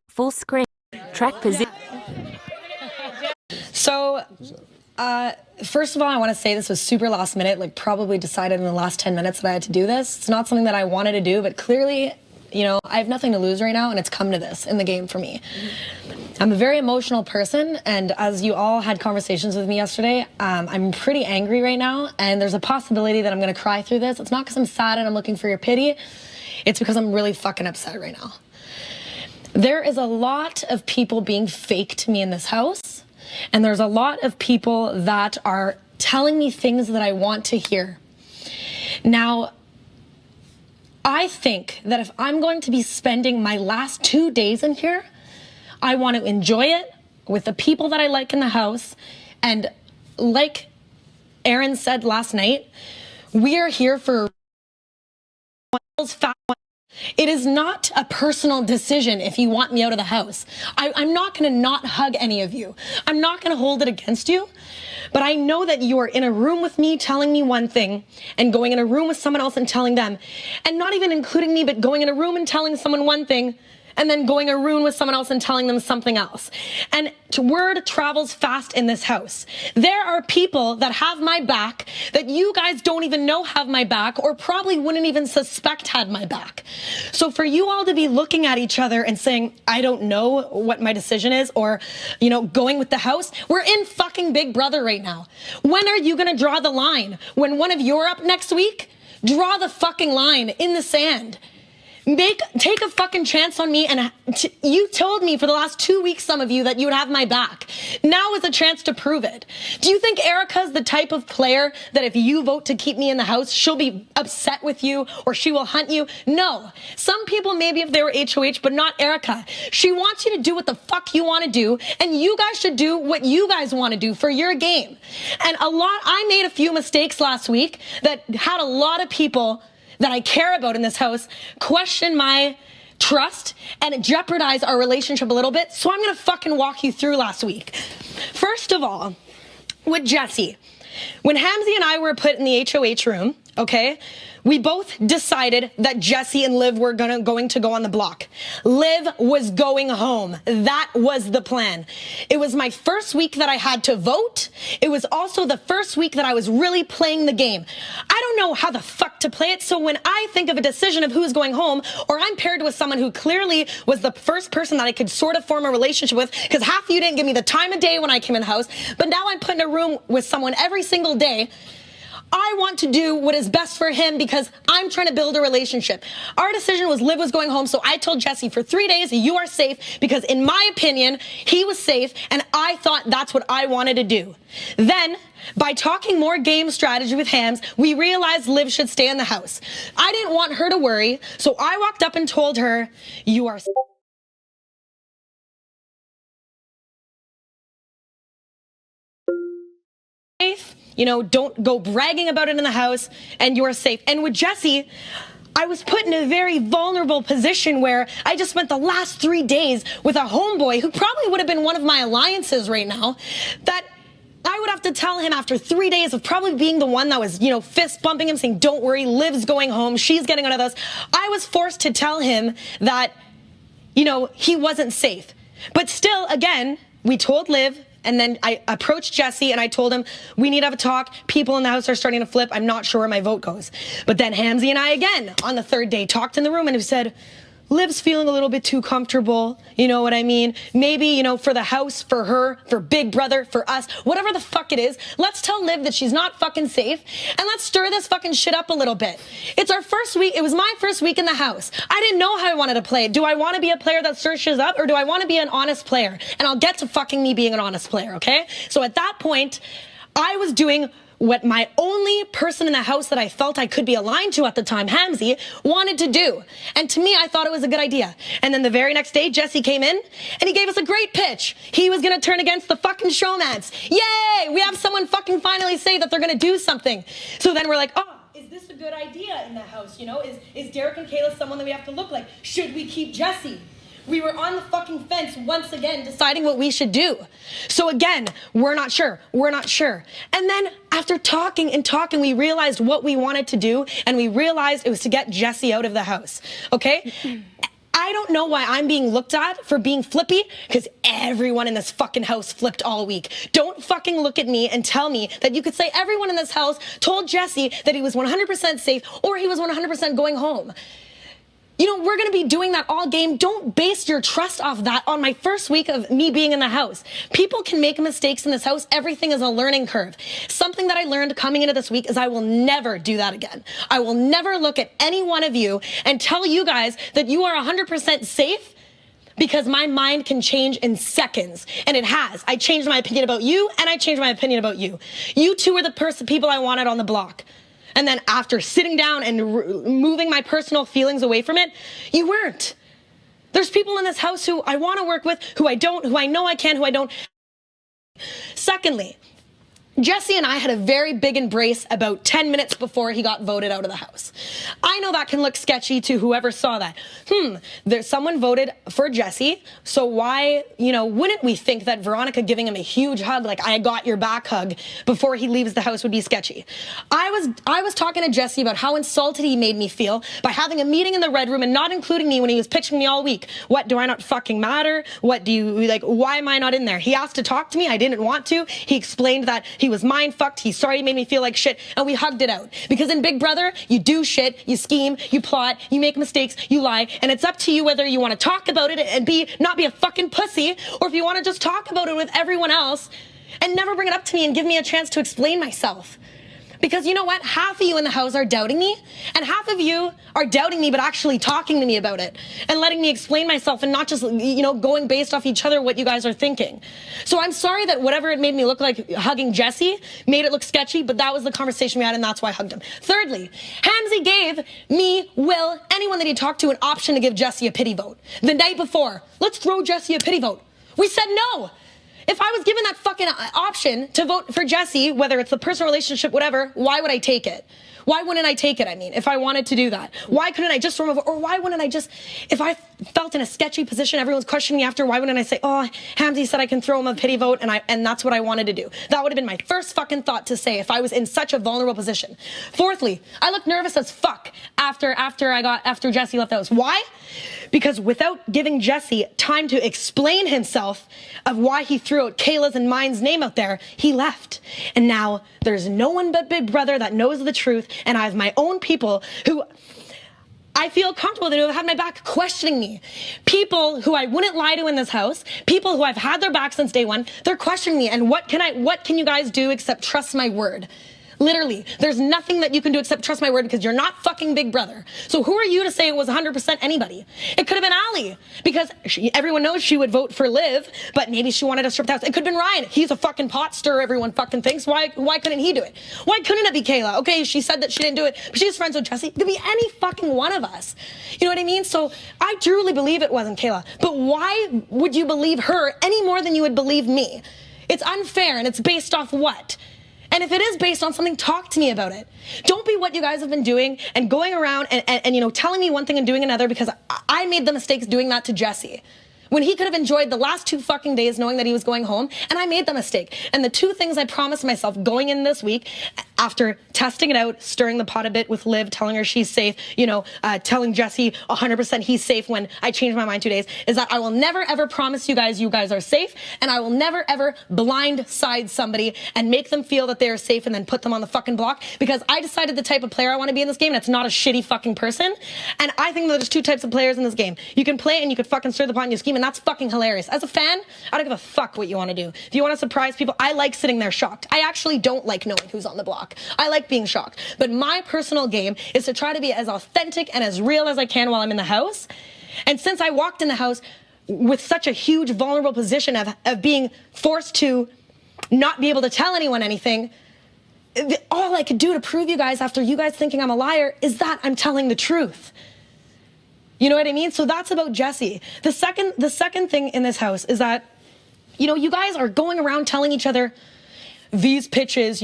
full screen track position. So, first of all, I want to say this was super last minute, like probably decided in the last 10 minutes that I had to do this. It's not something that I wanted to do, but clearly, you know, I have nothing to lose right now, and it's come to this in the game for me. I'm a very emotional person, and as you all had conversations with me yesterday, I'm pretty angry right now, and there's a possibility that I'm going to cry through this. It's not because I'm sad and I'm looking for your pity. It's because I'm really fucking upset right now. There is a lot of people being fake to me in this house, and there's a lot of people that are telling me things that I want to hear. Now, I think that if I'm going to be spending my last 2 days in here, I want to enjoy it with the people that I like in the house. And like Aaron said last night, we are here for it is not a personal decision if you want me out of the house. I'm not going to not hug any of you. I'm not going to hold it against you. But I know that you are in a room with me telling me one thing and going in a room with someone else and telling them. And not even including me, but going in a room and telling someone one thing and then going a room with someone else and telling them something else. And word travels fast in this house. There are people that have my back that you guys don't even know have my back or probably wouldn't even suspect had my back. So for you all to be looking at each other and saying, I don't know what my decision is, or, you know, going with the house, we're in fucking Big Brother right now. When are you gonna draw the line? When one of you are up next week? Draw the fucking line in the sand. Take a fucking chance on me, and you told me for the last 2 weeks, some of you, that you would have my back. Now is a chance to prove it. Do you think Erica's the type of player that if you vote to keep me in the house, she'll be upset with you or she will hunt you? No. Some people maybe if they were HOH, but not Erica. She wants you to do what the fuck you want to do, and you guys should do what you guys want to do for your game. And I made a few mistakes last week that had a lot of people that I care about in this house question my trust and jeopardize our relationship a little bit. So I'm gonna fucking walk you through last week. First of all, with Jesse, when Hamzy and I were put in the HOH room, okay, we both decided that Jesse and Liv were going to go on the block. Liv was going home. That was the plan. It was my first week that I had to vote. It was also the first week that I was really playing the game. I don't know how the fuck to play it, so when I think of a decision of who's going home, or I'm paired with someone who clearly was the first person that I could sort of form a relationship with, because half of you didn't give me the time of day when I came in the house, but now I'm put in a room with someone every single day, I want to do what is best for him because I'm trying to build a relationship. Our decision was Liv was going home, so I told Jesse for 3 days, you are safe, because in my opinion, he was safe, and I thought that's what I wanted to do. Then, by talking more game strategy with Hams, we realized Liv should stay in the house. I didn't want her to worry, so I walked up and told her, you are safe. You know, don't go bragging about it in the house, and you're safe. And with Jesse, I was put in a very vulnerable position where I just spent the last 3 days with a homeboy who probably would have been one of my alliances right now, that I would have to tell him after 3 days of probably being the one that was, you know, fist bumping him, saying, don't worry, Liv's going home, she's getting out of this. I was forced to tell him that, you know, he wasn't safe. But still, again, we told Liv, and then I approached Jesse and I told him, we need to have a talk. People in the house are starting to flip. I'm not sure where my vote goes. But then Hamzy and I again, on the third day, talked in the room and he said, Liv's feeling a little bit too comfortable. You know what I mean? Maybe, you know, for the house, for her, for Big Brother, for us, whatever the fuck it is, let's tell Liv that she's not fucking safe and let's stir this fucking shit up a little bit. It's our first week. It was my first week in the house. I didn't know how I wanted to play it. Do I want to be a player that stirs shit up, or do I want to be an honest player? And I'll get to fucking me being an honest player, okay? So at that point, I was doing what my only person in the house that I felt I could be aligned to at the time, Hamzy, wanted to do. And to me, I thought it was a good idea. And then the very next day, Jesse came in and he gave us a great pitch. He was gonna turn against the fucking showmans. Yay! We have someone fucking finally say that they're gonna do something. So then we're like, oh, is this a good idea in the house? You know, is Derek and Kayla someone that we have to look like? Should we keep Jesse? We were on the fucking fence once again, deciding what we should do. So again, we're not sure. We're not sure. And then after talking and talking, we realized what we wanted to do, and we realized it was to get Jesse out of the house. Okay? I don't know why I'm being looked at for being flippy, because everyone in this fucking house flipped all week. Don't fucking look at me and tell me that you could say everyone in this house told Jesse that he was 100% safe or he was 100% going home. You know, we're going to be doing that all game. Don't base your trust off that on my first week of me being in the house. People can make mistakes in this house. Everything is a learning curve. Something that I learned coming into this week is I will never do that again. I will never look at any one of you and tell you guys that you are 100% safe, because my mind can change in seconds. And it has. I changed my opinion about you, and I changed my opinion about you. You two are the people I wanted on the block. And then after sitting down and moving my personal feelings away from it, you weren't. There's people in this house who I want to work with, who I don't, who I know I can, who I don't. Secondly, Jesse and I had a very big embrace about 10 minutes before he got voted out of the house. I know that can look sketchy to whoever saw that. There's someone voted for Jesse, so why, wouldn't we think that Veronica giving him a huge hug, like I got your back hug, before he leaves the house would be sketchy? I was talking to Jesse about how insulted he made me feel by having a meeting in the Red Room and not including me when he was pitching me all week. What, do I not fucking matter? What do you, why am I not in there? He asked to talk to me, I didn't want to. He explained that he was mind fucked, he's sorry he made me feel like shit, and we hugged it out. Because in Big Brother, you do shit, you scheme, you plot, you make mistakes, you lie, and it's up to you whether you want to talk about it and not be a fucking pussy, or if you want to just talk about it with everyone else and never bring it up to me and give me a chance to explain myself. Because you know what? Half of you in the house are doubting me, and half of you are doubting me but actually talking to me about it and letting me explain myself and not just, going based off each other what you guys are thinking. So I'm sorry that whatever it made me look like hugging Jesse made it look sketchy, but that was the conversation we had, and that's why I hugged him. Thirdly, Hamzy gave me, Will, anyone that he talked to, an option to give Jesse a pity vote. The night before, let's throw Jesse a pity vote. We said no. If I was given that fucking option to vote for Jesse, whether it's the personal relationship, whatever, why would I take it? Why wouldn't I take it, if I wanted to do that? Why couldn't I just throw him over? Or why wouldn't I just, if I felt in a sketchy position, everyone's questioning me after, why wouldn't I say, oh, Hamzy said I can throw him a pity vote, and that's what I wanted to do. That would have been my first fucking thought to say if I was in such a vulnerable position. Fourthly, I looked nervous as fuck after Jesse left the house. Why? Because without giving Jesse time to explain himself of why he threw out Kayla's and mine's name out there, he left. And now there's no one but Big Brother that knows the truth, and I have my own people who I feel comfortable with, who have had my back questioning me. People who I wouldn't lie to in this house, people who I've had their back since day one, they're questioning me. And what can you guys do except trust my word? Literally, there's nothing that you can do except trust my word, because you're not fucking Big Brother. So who are you to say it was 100% anybody? It could have been Ali, because everyone knows she would vote for Liv, but maybe she wanted to strip the house. It could have been Ryan. He's a fucking pot stirrer, everyone fucking thinks. Why couldn't he do it? Why couldn't it be Kayla? Okay, she said that she didn't do it, but she's friends with Jesse. It could be any fucking one of us. You know what I mean? So I truly believe it wasn't Kayla. But why would you believe her any more than you would believe me? It's unfair, and it's based off what? And if it is based on something, talk to me about it. Don't be what you guys have been doing and going around and telling me one thing and doing another, because I made the mistakes doing that to Jesse, when he could have enjoyed the last 2 fucking days knowing that he was going home, and I made the mistake. And the 2 things I promised myself going in this week, after testing it out, stirring the pot a bit with Liv, telling her she's safe, telling Jesse 100% he's safe when I changed my mind 2 days, is that I will never ever promise you guys are safe, and I will never ever blindside somebody and make them feel that they are safe and then put them on the fucking block, because I decided the type of player I want to be in this game, and it's not a shitty fucking person. And I think that there's 2 types of players in this game. You can play and you can fucking stir the pot and you scheme, and that's fucking hilarious. As a fan, I don't give a fuck what you want to do. If you want to surprise people, I like sitting there shocked. I actually don't like knowing who's on the block. I like being shocked. But my personal game is to try to be as authentic and as real as I can while I'm in the house. And since I walked in the house with such a huge vulnerable position of being forced to not be able to tell anyone anything, all I could do to prove you guys, after you guys thinking I'm a liar, is that I'm telling the truth. You know what I mean? So that's about Jesse. The second thing in this house is that, you guys are going around telling each other these pitches,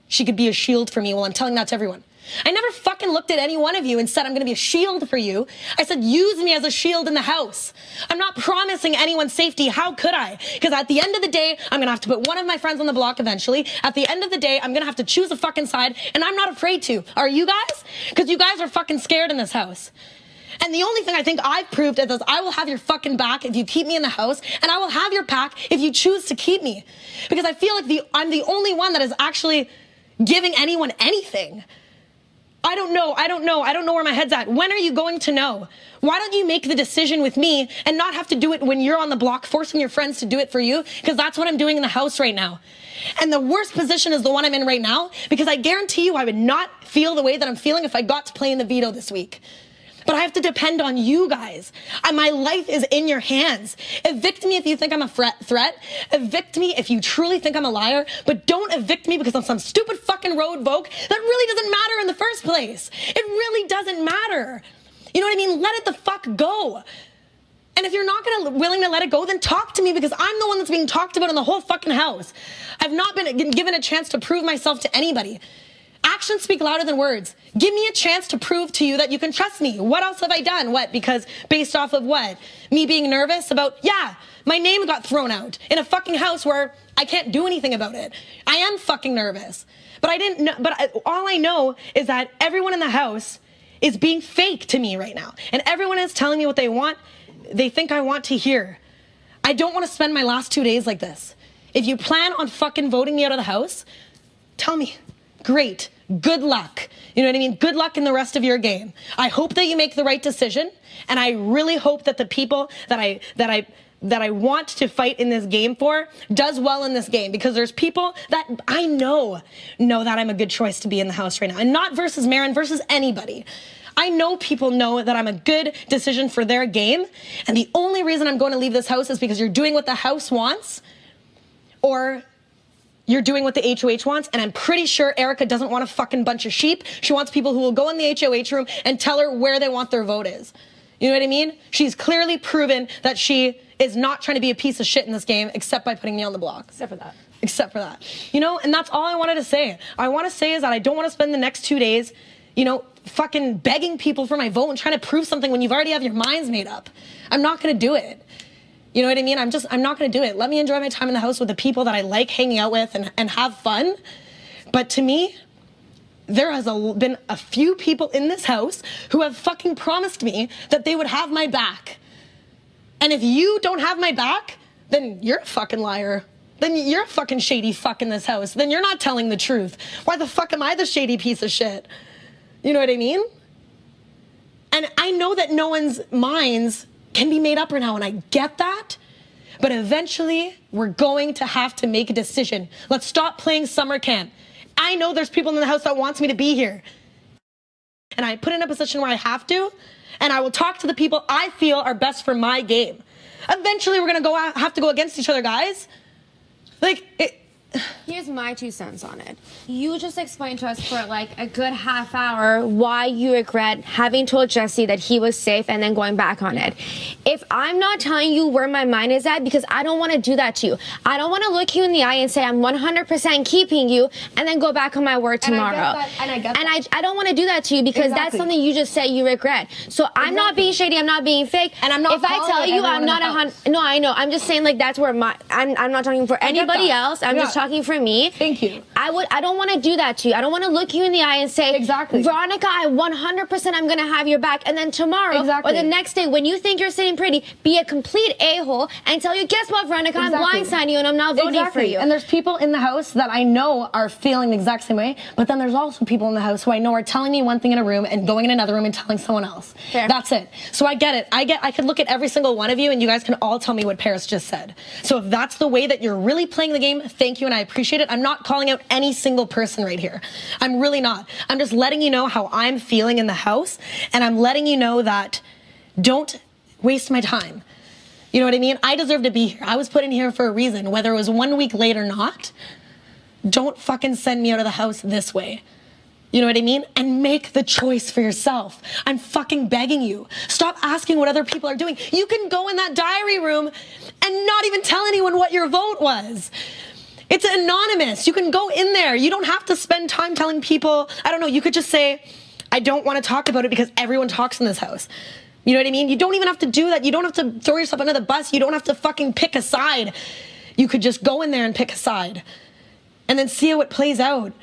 she could be a shield for me. Well, I'm telling that to everyone. I never fucking looked at any one of you and said I'm going to be a shield for you. I said use me as a shield in the house. I'm not promising anyone safety. How could I? Because at the end of the day, I'm going to have to put one of my friends on the block eventually. At the end of the day, I'm going to have to choose a fucking side, and I'm not afraid to. Are you guys? Because you guys are fucking scared in this house. And the only thing I think I've proved is I will have your fucking back if you keep me in the house, and I will have your back if you choose to keep me. Because I feel like I'm the only one that is actually giving anyone anything. I don't know where my head's at. When are you going to know? Why don't you make the decision with me and not have to do it when you're on the block, forcing your friends to do it for you? Because that's what I'm doing in the house right now. And the worst position is the one I'm in right now, because I guarantee you I would not feel the way that I'm feeling if I got to play in the veto this week. But I have to depend on you guys. My life is in your hands. Evict me if you think I'm a threat. Evict me if you truly think I'm a liar. But don't evict me because I'm some stupid fucking road vote that really doesn't matter in the first place. It really doesn't matter. You know what I mean? Let it the fuck go. And if you're not willing to let it go, then talk to me, because I'm the one that's being talked about in the whole fucking house. I've not been given a chance to prove myself to anybody. Actions speak louder than words. Give me a chance to prove to you that you can trust me. What else have I done? What? Because based off of what? Me being nervous about, my name got thrown out in a fucking house where I can't do anything about it. I am fucking nervous. But I didn't know, all I know is that everyone in the house is being fake to me right now. And everyone is telling me what they think I want to hear. I don't want to spend my last 2 days like this. If you plan on fucking voting me out of the house, tell me. Great. Good luck. You know what I mean? Good luck in the rest of your game. I hope that you make the right decision, and I really hope that the people that I want to fight in this game for does well in this game, because there's people that I know that I'm a good choice to be in the house right now, and not versus Marin, versus anybody. I know people know that I'm a good decision for their game, and the only reason I'm going to leave this house is because you're doing what the house wants, or you're doing what the HOH wants. And I'm pretty sure Erica doesn't want a fucking bunch of sheep. She wants people who will go in the HOH room and tell her where they want their vote is. You know what I mean? She's clearly proven that she is not trying to be a piece of shit in this game, except by putting me on the block. Except for that. You know, and that's all I wanted to say. I want to say is that I don't want to spend the next 2 days, fucking begging people for my vote and trying to prove something when you've already have your minds made up. I'm not going to do it. You know what I mean? I'm not going to do it. Let me enjoy my time in the house with the people that I like hanging out with and have fun. But to me, there has been a few people in this house who have fucking promised me that they would have my back. And if you don't have my back, then you're a fucking liar. Then you're a fucking shady fuck in this house. Then you're not telling the truth. Why the fuck am I the shady piece of shit? You know what I mean? And I know that no one's minds can be made up right now, and I get that, but eventually we're going to have to make a decision. Let's stop playing summer camp. I know there's people in the house that wants me to be here, and I put in a position where I have to, and I will talk to the people I feel are best for my game. Eventually we're gonna have to go against each other, guys. Here's my 2 cents on it. You just explained to us for like a good half hour why you regret having told Jesse that he was safe and then going back on it. If I'm not telling you where my mind is at, because I don't want to do that to you. I don't want to look you in the eye and say I'm 100% keeping you and then go back on my word tomorrow. I don't want to do that to you, because that's something you just said you regret. So I'm not being shady, I'm not being fake. And I'm not. If I tell you I'm not 100, no, I know. I'm just saying like that's where I'm not talking for anybody else. I'm just talking for me. Thank you. I don't want to do that to you. I don't want to look you in the eye and say, Veronica, I 100% I'm going to have your back. And then tomorrow or the next day, when you think you're sitting pretty, be a complete a-hole and tell you, guess what, Veronica, I'm blindsiding you and I'm not voting for you. And there's people in the house that I know are feeling the exact same way, but then there's also people in the house who I know are telling me one thing in a room and going in another room and telling someone else. Fair. That's it. So I get it. I could look at every single one of you and you guys can all tell me what Paris just said. So if that's the way that you're really playing the game, thank you and I appreciate it. I'm not calling out any single person right here. I'm really not. I'm just letting you know how I'm feeling in the house, and I'm letting you know that don't waste my time. You know what I mean? I deserve to be here. I was put in here for a reason, whether it was 1 week late or not. Don't fucking send me out of the house this way. You know what I mean? And make the choice for yourself. I'm fucking begging you. Stop asking what other people are doing. You can go in that diary room and not even tell anyone what your vote was. It's anonymous. You can go in there. You don't have to spend time telling people. I don't know. You could just say, I don't want to talk about it because everyone talks in this house. You know what I mean? You don't even have to do that. You don't have to throw yourself under the bus. You don't have to fucking pick a side. You could just go in there and pick a side and then see how it plays out.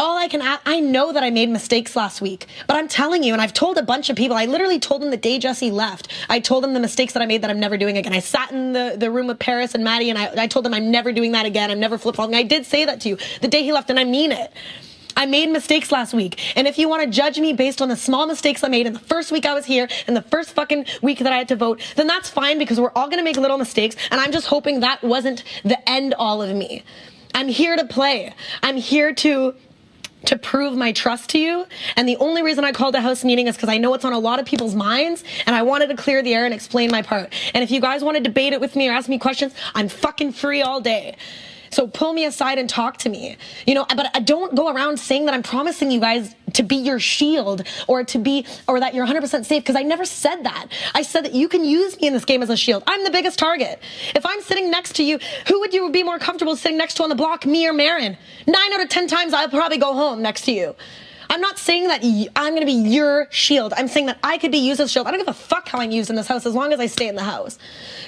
I know that I made mistakes last week, but I'm telling you, and I've told a bunch of people, I literally told them the day Jesse left, I told them the mistakes that I made that I'm never doing again. I sat in the room with Paris and Maddie, and I told them I'm never doing that again. I'm never flip-flopping. I did say that to you the day he left, and I mean it. I made mistakes last week, and if you want to judge me based on the small mistakes I made in the first week I was here and the first fucking week that I had to vote, then that's fine, because we're all going to make little mistakes, and I'm just hoping that wasn't the end all of me. I'm here to play. I'm here to prove my trust to you, and the only reason I called a house meeting is because I know it's on a lot of people's minds, and I wanted to clear the air and explain my part. And if you guys want to debate it with me or ask me questions, I'm fucking free all day. So pull me aside and talk to me, but I don't go around saying that I'm promising you guys to be your shield or that you're 100% safe, because I never said that. I said that you can use me in this game as a shield. I'm the biggest target. If I'm sitting next to you, who would you be more comfortable sitting next to on the block, me or Marin? 9 out of 10 times I'll probably go home next to you. I'm not saying that I'm going to be your shield. I'm saying that I could be used as a shield. I don't give a fuck how I'm used in this house as long as I stay in the house.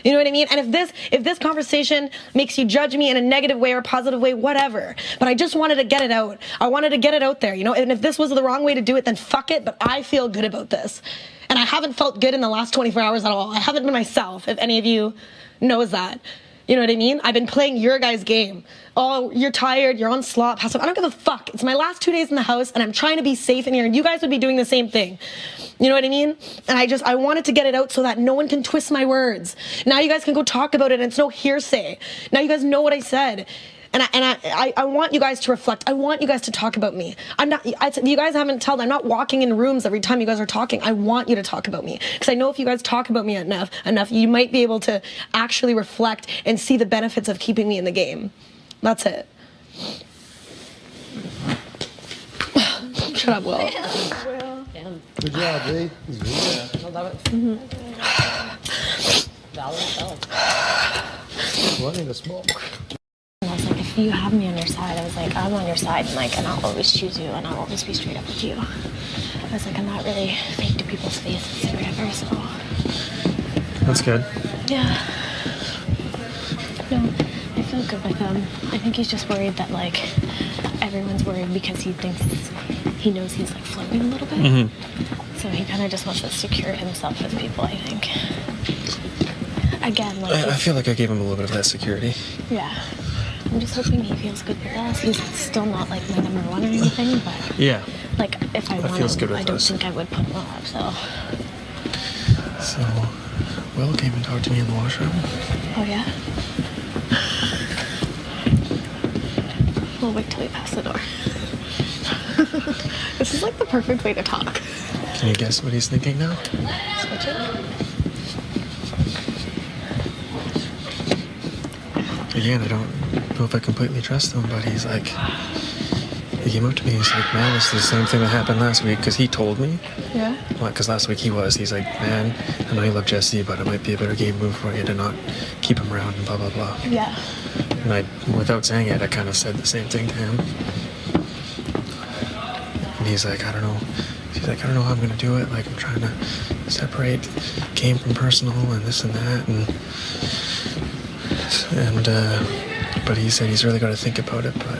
You know what I mean? And if this conversation makes you judge me in a negative way or a positive way, whatever. But I just wanted to get it out. I wanted to get it out there, And if this was the wrong way to do it, then fuck it. But I feel good about this. And I haven't felt good in the last 24 hours at all. I haven't been myself, if any of you knows that. You know what I mean? I've been playing your guys' game. Oh, you're tired, you're on slop. I don't give a fuck. It's my last 2 days in the house, and I'm trying to be safe in here, and you guys would be doing the same thing. You know what I mean? And I wanted to get it out so that no one can twist my words. Now you guys can go talk about it, and it's no hearsay. Now you guys know what I said. And I want you guys to reflect. I want you guys to talk about me. If you guys haven't told, I'm not walking in rooms every time you guys are talking. I want you to talk about me, because I know if you guys talk about me enough, you might be able to actually reflect and see the benefits of keeping me in the game. That's it. Shut up, Will. Good job, Lee. I love it. Wanting to smoke. I was like, if you have me on your side, I was like, I'm on your side, and I'll always choose you, and I'll always be straight up with you. I was like, I'm not really fake to people's faces or whatever, so. That's good. Yeah. No, I feel good with him. I think he's just worried that, everyone's worried because he knows he's, floating a little bit. Mm-hmm. So he kind of just wants to secure himself with people, I think. Again, I feel like I gave him a little bit of that security. Yeah. I'm just hoping he feels good with us. He's still not my number one or anything, but yeah, if I wanted him, I don't think I would put him up. So Will came and talked to me in the washroom. Oh yeah. We'll wait till we pass the door. This is the perfect way to talk. Can you guess what he's thinking now? Switching. Again, I don't know if I completely trust him, but he's he came up to me, he's like, man, this is the same thing that happened last week, because he told me. Yeah? Because last week he's like, man, I know you love Jesse, but it might be a better game move for you to not keep him around and blah, blah, blah. Yeah. And without saying it, I kind of said the same thing to him. And he's like, I don't know. He's like, I don't know how I'm going to do it. I'm trying to separate game from personal and this and that. But he said he's really got to think about it, but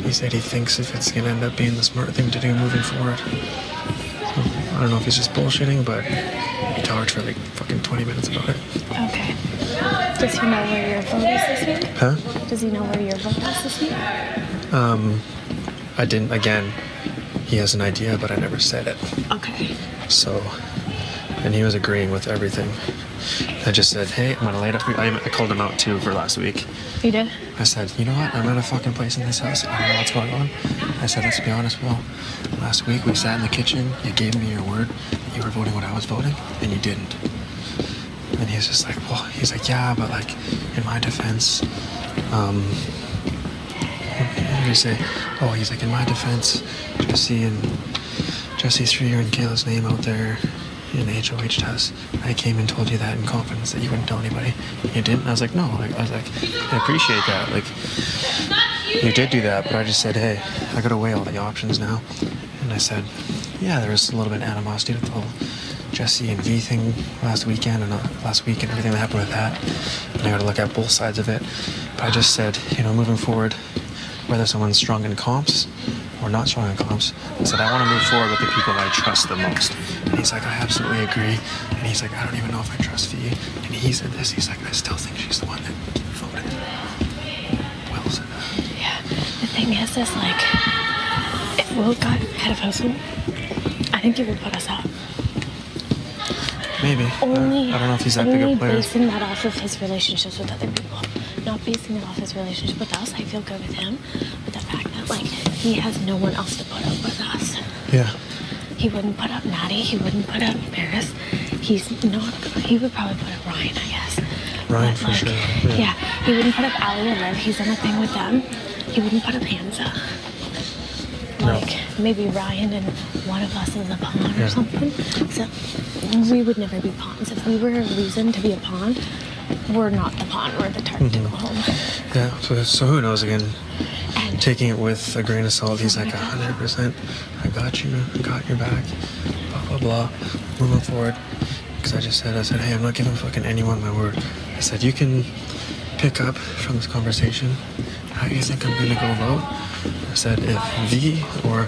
he said he thinks if it's going to end up being the smart thing to do moving forward. So, I don't know if he's just bullshitting, but he talked for fucking 20 minutes about it. Okay. Does he know where your vote is this week? Huh? Does he know where your vote is this week? I didn't, again, he has an idea, but I never said it. Okay. So, and he was agreeing with everything. I just said, hey, I'm gonna lay it up for you. I called him out too for last week. You did? I said, you know what? I'm at a fucking place in this house. I don't know what's going on. I said, let's be honest, Will. Last week we sat in the kitchen. You gave me your word that you were voting what I was voting, and you didn't. And he's just like, well, he's like, yeah, but in my defense, what did he say? Oh, he's like, in my defense, Jesse threw your and Kayla's name out there in the HOH test. I came and told you that in confidence that you wouldn't tell anybody. You didn't? I was like, no. I was like, I appreciate that. You did do that, but I just said, hey, I gotta weigh all the options now. And I said, yeah, there was a little bit of animosity with the whole Jesse and V thing last week and everything that happened with that. And I gotta look at both sides of it. But I just said, moving forward, whether someone's strong in comps or not strong in comps. I said, I want to move forward with the people I trust the most. And he's like, I absolutely agree. And he's like, I don't even know if I trust Fee. And he said this, he's like, I still think she's the one that voted. Will said that. Yeah. The thing is like, if Will got head of household, I think he would put us out. Maybe. Only, I don't know if he's that big a player. basing that off of his relationships with other people. Not basing it off his relationship with us. I feel good with him. But the fact that, like, he has no one else to put up with us. Yeah. He wouldn't put up Natty. He wouldn't put up Paris. He's not. He would probably put up Ryan, I guess. Ryan, But, for like, sure. Yeah. He wouldn't put up Ali or Liv. He's done a thing with them. He wouldn't put up Hamza. Like, maybe Ryan and one of us is a pawn or something. So, we would never be pawns. If we were a reason to be a pawn, we're not the pawn. We're the target to go home. Yeah, so who knows again? And Taking it with a grain of salt, he's like 100%. I got you. I got your back. Blah blah blah. Moving forward, because I said, hey, I'm not giving fucking anyone my word. I said, you can pick up from this conversation how you think I'm gonna go vote. I said, if V or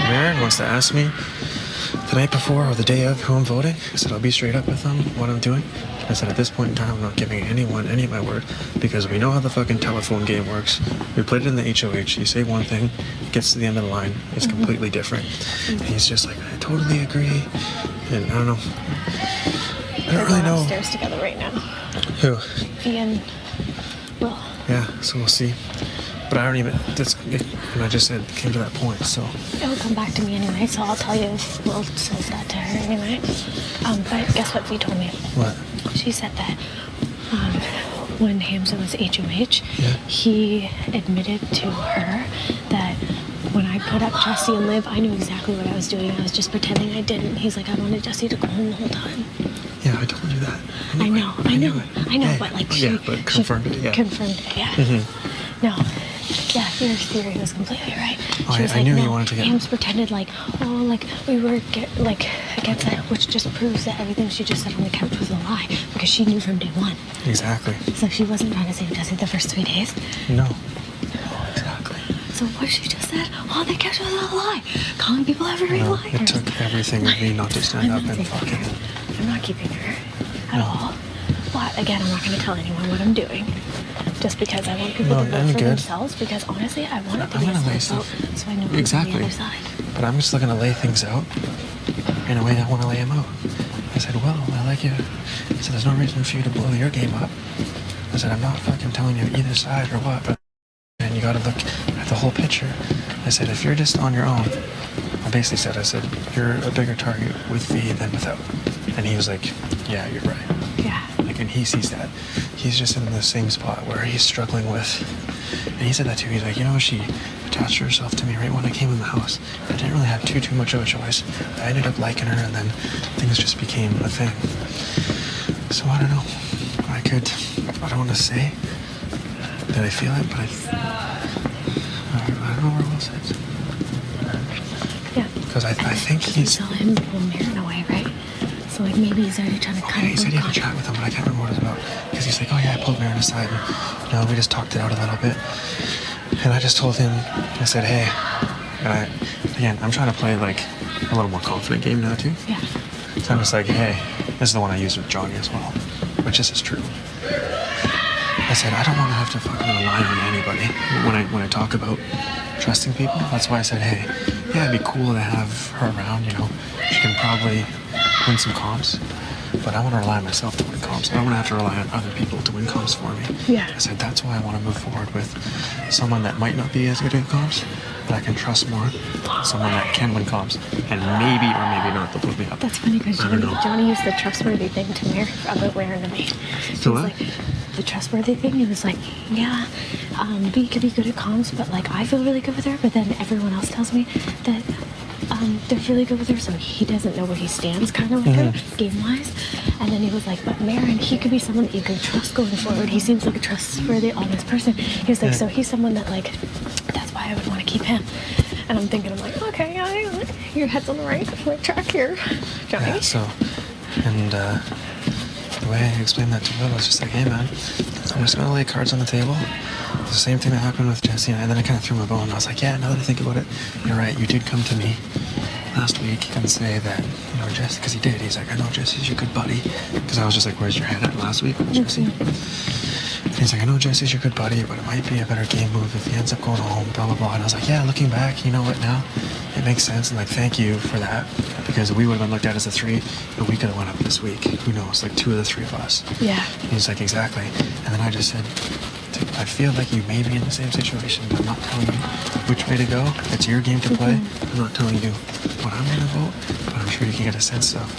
Marin wants to ask me the night before or the day of who I'm voting, I said, I'll be straight up with them, what I'm doing. I said, at this point in time, I'm not giving anyone any of my word because we know how the fucking telephone game works. We played it in the HOH. You say one thing, it gets to the end of the line, it's completely different. And he's just like, I totally agree. And I don't know. I don't really know. upstairs together right now. Who? He and Will. Yeah, so we'll see. But I don't even, and I just said, it came to that point, so. It'll come back to me anyway, so I'll tell you if Will says that to her anyway. But guess what V told me? What? She said that when Hamza was HOH, Yeah. he admitted to her that when I put up Jesse and Liv, I knew exactly what I was doing. I was just pretending I didn't. He's like, I wanted Jesse to go home the whole time. Yeah, I told you that. I know, Yeah, but like yeah, but confirmed it, yeah. Confirmed it, yeah. No, yeah, your theory was completely right. Oh, She was I like, knew no, you wanted to get- Hams pretended like, oh, like we were against it, which just proves that everything she just said on the couch was a lie because she knew from day one. Exactly. So she wasn't trying to save Jesse the first 3 days. No. Exactly. So what she just said, oh, the couch was a lie, calling people every No, liars. it took everything of me not to stand I'm up not and taking fucking. her. I'm not keeping her at all. But again, I'm not going to tell anyone what I'm doing. Just because I want people No, to vote I'm for good. themselves. Because honestly, I want it to I'm be a gonna lay split vote, stuff. so I know who's Exactly. on the other side. But I'm just looking to lay things out in a way that I want to lay them out. I said, well, I like you. I said, there's no reason for you to blow your game up. I said, I'm not fucking telling you either side or what, but and you gotta look at the whole picture. I said, if you're just on your own, I basically said, I said, you're a bigger target with V than without. And he was like, yeah, you're right. Yeah. Like, and he sees that. He's just in the same spot where he's struggling with. And he said that too. He's like, you know, she attached herself to me right when I came in the house. I didn't really have too much of a choice. I ended up liking her, and then things just became a thing. So I don't know. I don't want to say that I feel it, but I don't know where Will sits. Yeah. Because I think You he's. saw him pull Marin away, right? So like maybe he's already trying to cut Yeah, it. he said he had a chat with him, but I can't remember what it was about. Because he's like, oh yeah, I pulled Marin aside, and we just talked it out a little bit. And I just told him, I said, hey, again, I'm trying to play like a little more confident game now too. Yeah. So I'm just like, hey, this is the one I use with Johnny as well, which is true. I said, I don't want to have to fucking rely on anybody when I talk about trusting people. That's why I said, hey, yeah, it'd be cool to have her around, you know. She can probably win some comps, but I want to rely on myself to win comps. I don't want to have to rely on other people to win comps for me. Yeah. I said, that's why I want to move forward with someone that might not be as good at comps, but I can trust more. Someone that can win comps, and maybe or maybe not they'll put me up. That's funny because I don't know. Johnny used the trustworthy thing to Mary about Marin to me. He The was what? like, the trustworthy thing. He was like, yeah, B could be good at comms, but like I feel really good with her. But then everyone else tells me that they're really good with her, so he doesn't know where he stands kind of with her game wise. And then he was like, but Marin, he could be someone that you can trust going forward. He seems like a trustworthy, honest person. He was like, so he's someone that like, that's why I would want to keep him. And I'm thinking, I'm like, okay, yeah, your head's on the right track here, Johnny. Yeah, so, and the way I explained that to Will, I was just like, hey man, I'm just gonna lay cards on the table. It's the same thing that happened with Jesse, and then I kind of threw my bone. I was like, yeah, now that I think about it, you're right. You did come to me last week and say that, you know, Jesse, because he did. He's like, I know Jesse's your good buddy. Because I was just like, where's your head at last week with Jesse? And he's like, I know Jesse's your good buddy, but it might be a better game move if he ends up going home, blah, blah, blah. And I was like, yeah, looking back, you know what now? It makes sense, and like, thank you for that. Because we would have been looked at as a 3, but we could have went up this week. Who knows? Like 2 of the 3 of us. Yeah. And he's like, exactly. And then I just said, I feel like you may be in the same situation, but I'm not telling you which way to go. It's your game to play. I'm not telling you what I'm going to vote, but I'm sure you can get a sense of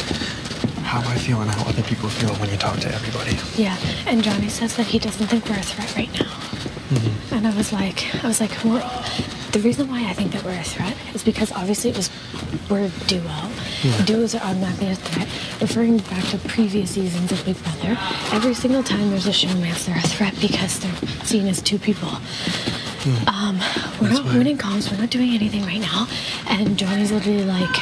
how I feel and how other people feel when you talk to everybody. Yeah, and Johnny says that he doesn't think we're a threat right now. And I was like, the reason why I think that we're a threat is because obviously we're a duo. Duos are automatically a threat. Referring back to previous seasons of Big Brother, every single time there's a showmance, they're a threat because they're seen as 2 people. We're not winning comps, we're not doing anything right now, and Johnny's literally like,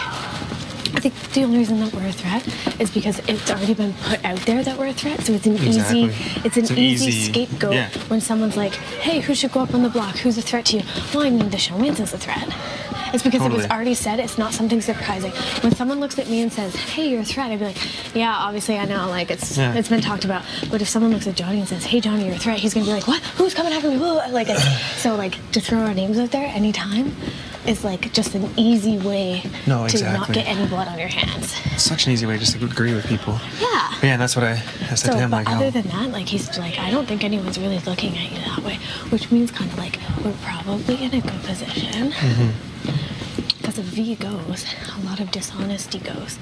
I think the only reason that we're a threat is because it's already been put out there that we're a threat. So it's an easy scapegoat yeah. when someone's like, hey, who should go up on the block? Who's a threat to you? Well, I mean, the showman's is a threat. It's because it was Totally. already said. It's not something surprising. When someone looks at me and says, hey, you're a threat, I'd be like, yeah, obviously I know, like it's been talked about. But if someone looks at Johnny and says, hey, Johnny, you're a threat, he's gonna be like, what? Who's coming after me? Whoa. Like, so like to throw our names out there anytime is like just an easy way to not get any blood on your hands. It's such an easy way just to agree with people. Yeah. But yeah, and that's what I said to him. But Like, other than that, like he's like, I don't think anyone's really looking at you that way, which means kind of like we're probably in a good position. Because if V goes, a lot of dishonesty goes,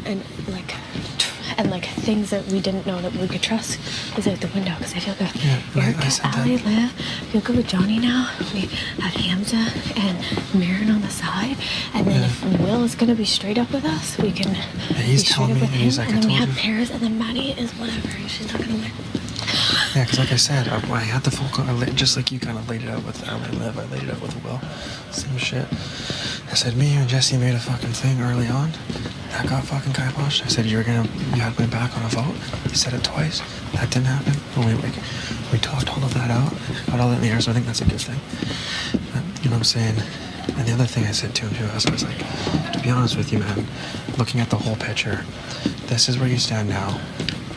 and like things that we didn't know that we could trust is out the window. Because I feel good. Yeah, Erica, I said that. Ali, Liv, feel good with Johnny now. We have Hamza and Marin on the side, and then if Will is gonna be straight up with us, we can he's be straight telling up me, with and him. he's like, and I then we told have you. Paris, and then Maddie is whatever. She's not gonna win. Yeah, because like I said, I had the full, just like you kind of laid it out with Ali and Liv, I laid it out with Will. Same shit. I said, me and Jesse made a fucking thing early on. That got fucking kiboshed. I said, you had my back on a vote. You said it twice. That didn't happen. But we talked all of that out, got all that in the air, so I think that's a good thing. You know what I'm saying? And the other thing I said to him too, I was like, to be honest with you, man, looking at the whole picture, this is where you stand now.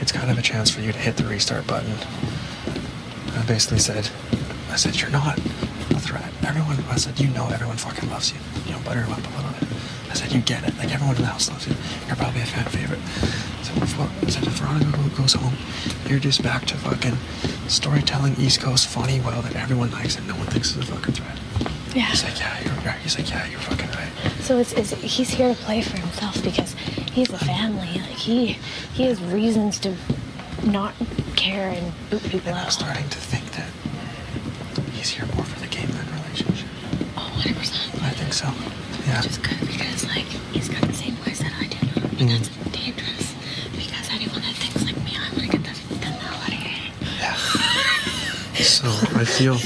It's kind of a chance for you to hit the restart button. I basically said, you're not a threat. I said, you know everyone fucking loves you. You know, butter him up a little bit. I said, you get it. Like, everyone in the house loves you. You're probably a fan favorite. So if Veronica goes home, you're just back to fucking storytelling East Coast funny well that everyone likes and no one thinks is a fucking threat. Yeah. He's like, yeah, you're right. He's like, yeah, you're fucking right. So he's here to play for himself because he's a family. Like he has reasons to not care and boot people And I'm out. starting to think that he's here more for the game than relationship. Oh, 100%. I think so. Yeah. Which is good because like he's got the same voice that I do. And that's dangerous because anyone that thinks like me, I'm gonna get the hell out of here. Yeah. So I feel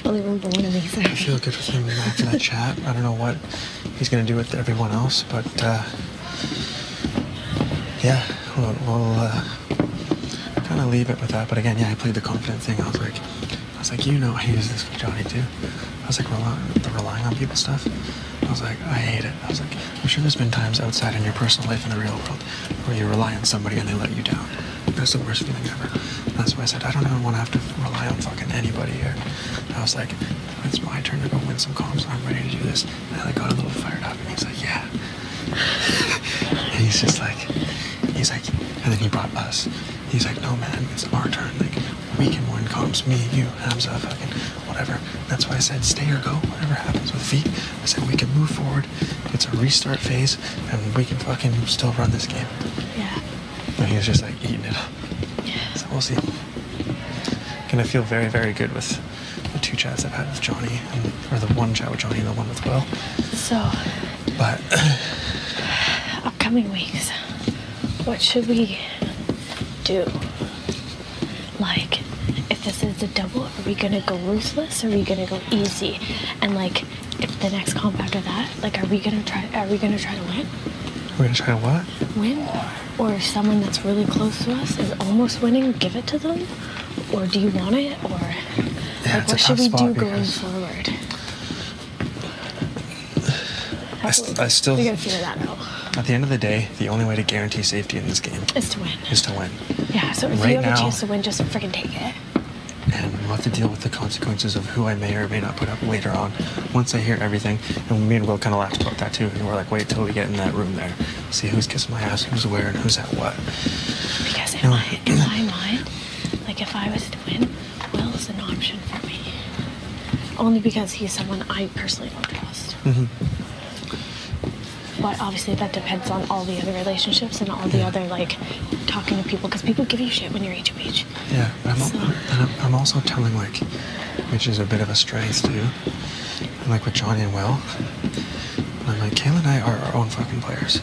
Only room for one of these. I feel good with him after that chat. I don't know what he's gonna do with everyone else, but yeah, we'll kind of leave it with that. But again, yeah, I played the confident thing. I was like, you know, I use this with Johnny too. I was like, relying on people stuff. I was like, I hate it. I was like, I'm sure there's been times outside in your personal life in the real world where you rely on somebody and they let you down. That's the worst feeling ever. That's why I said, I don't ever want to have to rely on fucking anybody here. I was like, it's my turn to go win some comps. I'm ready to do this. And I got a little fired up and he's like, yeah. And he's like, and then he brought us. He's like, no man, it's our turn. Like, we can win comps. Me, you, Hamza, fucking whatever. That's why I said, stay or go. Whatever happens with feet. I said, we can move forward. It's a restart phase and we can fucking still run this game. Yeah. And he was just like eating it up. Yeah. So we'll see. And I feel very, very good with the 2 chats I've had with Johnny, or the 1 chat with Johnny and the 1 with Will. So But upcoming weeks, what should we do? Like, if this is a double, are we gonna go ruthless or are we gonna go easy? And like, if the next comp after that, like, are we gonna try to win? We're gonna try to what? Win? Or if someone that's really close to us is almost winning, give it to them? Or do you want it? Or Yeah, like, it's a what should we tough do spot going because forward? I still, We gotta figure that out. at the end of the day, the only way to guarantee safety in this game Is to win. is to win. Yeah, so if Right you have now- a chance to win, just freaking take it. And we'll have to deal with the consequences of who I may or may not put up later on. Once I hear everything, and me and Will kind of laughed about that too. And we're like, wait till we get in that room there, see who's kissing my ass, who's where, and who's at what. Because in No. my mind, like if I was to win, Will's an option for me. Only because he's someone I personally don't trust. But obviously that depends on all the other relationships and all the other like talking to people, because people give you shit when you're HOH. Yeah, but So- I'm also telling, like, which is a bit of a strength too. And like with Johnny and Will, I'm like, Kayla and I are our own fucking players.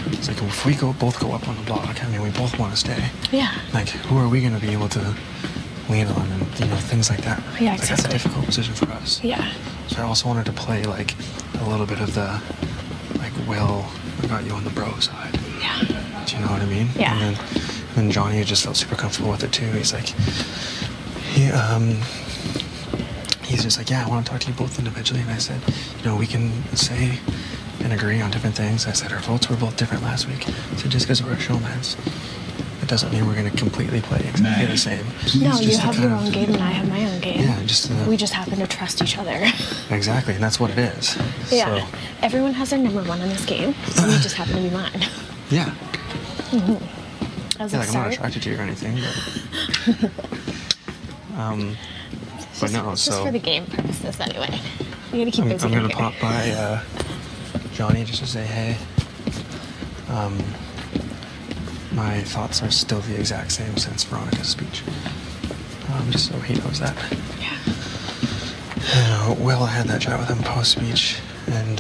It's like if we both go up on the block, I mean, we both want to stay. Yeah. Like, who are we going to be able to lean on, and things like that. Yeah, Like, that's a exactly. difficult position for us. Yeah. So I also wanted to play like a little bit of the like, Will, I got you on the bro side. Yeah. Do you know what I mean? Yeah. And then Johnny just felt super comfortable with it too. He's like, he's just like, yeah, I want to talk to you both individually. And I said, we can say and agree on different things. I said our votes were both different last week. So just because we're showmans, it doesn't mean we're going to completely play exactly the same. No, It's you just to have kind your of- own game and I have my own game. Yeah, just we just happen to trust each other. exactly, and that's what it is. Yeah. So, Everyone has their number one in this game, and you just happen to be mine. yeah. I was Yeah, like, like I'm not sorry. attracted to you or anything, but no. Just So for the game purposes, anyway. You gotta keep I'm busy. gonna in here. pop by Johnny just to say hey. My thoughts are still the exact same since Veronica's speech. Just so he knows that. Yeah. Will, I had that chat with him post speech, and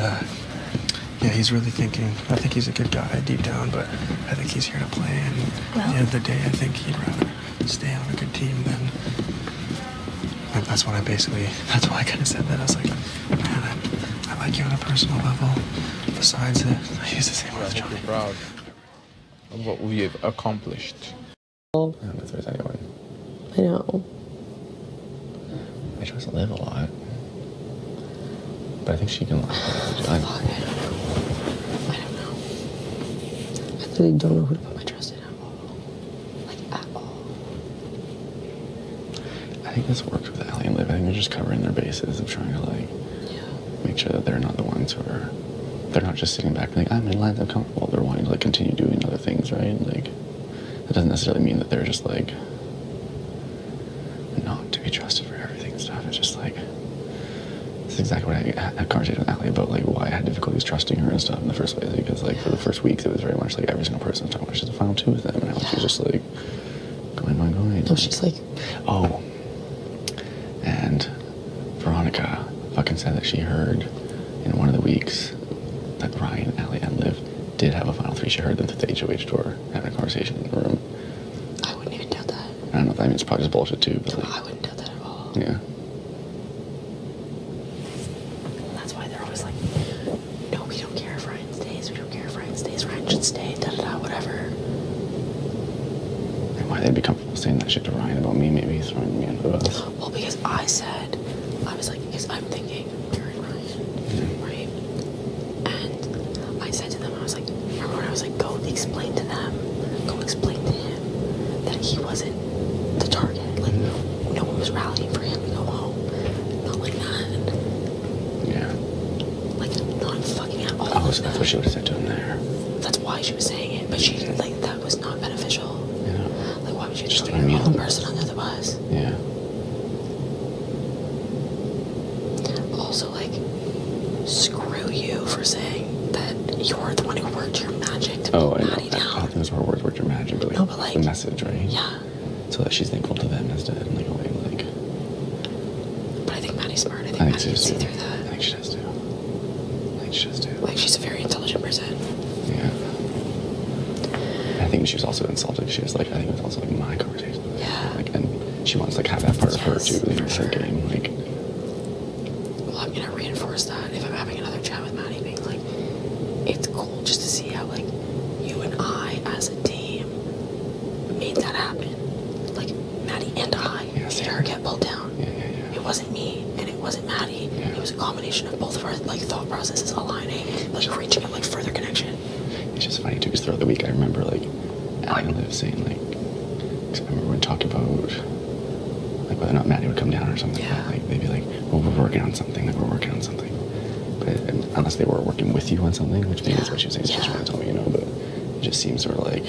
yeah, he's really thinking. I think he's a good guy deep down, but I think he's here to play. And at the end of the day, I think he'd rather stay on a good team than. And that's why I kind of said that. I was like, man, I like you on a personal level. Besides it, I use the same word as I hope Johnny. you're proud of what we've accomplished. I don't know if there's anyone. I know. I trust Liv a lot. But I think she can laugh. I don't know. I literally don't know who to put my trust in at all. Like, at all. I think this works with Allie and Liv. I think they're just covering their bases of trying to, like, make sure that they're not the ones who are... They're not just sitting back and like, I'm in line, I'm comfortable. They're wanting to, like, continue doing other things, right? Like, that doesn't necessarily mean that they're just, like, not to be trusted for everything and stuff. It's just, like... It's exactly what I had a conversation with Allie about, like, why I had difficulties trusting her and stuff in the first place. Because, like, for the first weeks, it was very much, like, every single person was talking about she's the final two with them. And now she's just, like, going. No, she's like, Oh. And Veronica fucking said that she heard in one of the weeks that Ryan, Allie, and Liv did have a final three. She heard them through the HOH door having a conversation in the room. I wouldn't even doubt that. I don't know if that means it's probably just bullshit too, but No, like, I wouldn't doubt that at all. yeah. That's why they're always like, no, we don't care if Ryan stays. We don't care if Ryan stays. Ryan should stay. Da-da-da, whatever. And why they'd be comfortable saying that shit to Ryan about me, maybe throwing me under the bus. Well, because I was like, because I'm thinking, you're in Ryan, right? And I said to them, I was like, remember when I was like, go explain to them, go explain to him that he wasn't the target. Like, no one was rallying for him to go home. Not like that. Yeah. Like, not fucking at all. Oh, so that's what she would have said to him there. That's why she was saying it, but she didn't, like, that was not beneficial. Yeah. Like, why would you Just throw throwing me your own under the person under the bus? Yeah. Also, like, screw you for saying that you're the one who worked your magic to Oh, put I know. Maddie I don't down. think those were words, words, your magic, but like, No, but, like, the message, right? Yeah, So that she's thankful to them instead, and like, a way, like, but I think Maddie's smart. I think I think Maddie she can does see too. through I that. think she does too. I think she does too. Like, she's a very intelligent person. Yeah. I think she was also insulted. She was like, I think it was also like my conversation. Yeah. Like, and she wants to like have that part of her Yes, too in for her sure. game. Like, Well, I'm gonna reinforce that if I'm having another chat with Maddie, being like, it's cool and I Yeah, made her get pulled down. Yeah. It wasn't me and it wasn't Maddie. Yeah. It was a combination of both of our like thought processes aligning, like reaching a like further connection. It's just funny too, because throughout the week I remember like Allie and Liv saying like, cause I remember when we talked about like whether or not Maddie would come down or something like that. Like they'd be like, well, we're working on something. Like we're working on something. But unless they were working with you on something, which maybe is what she was saying, she just wanted to tell me, you know. But it just seems sort of like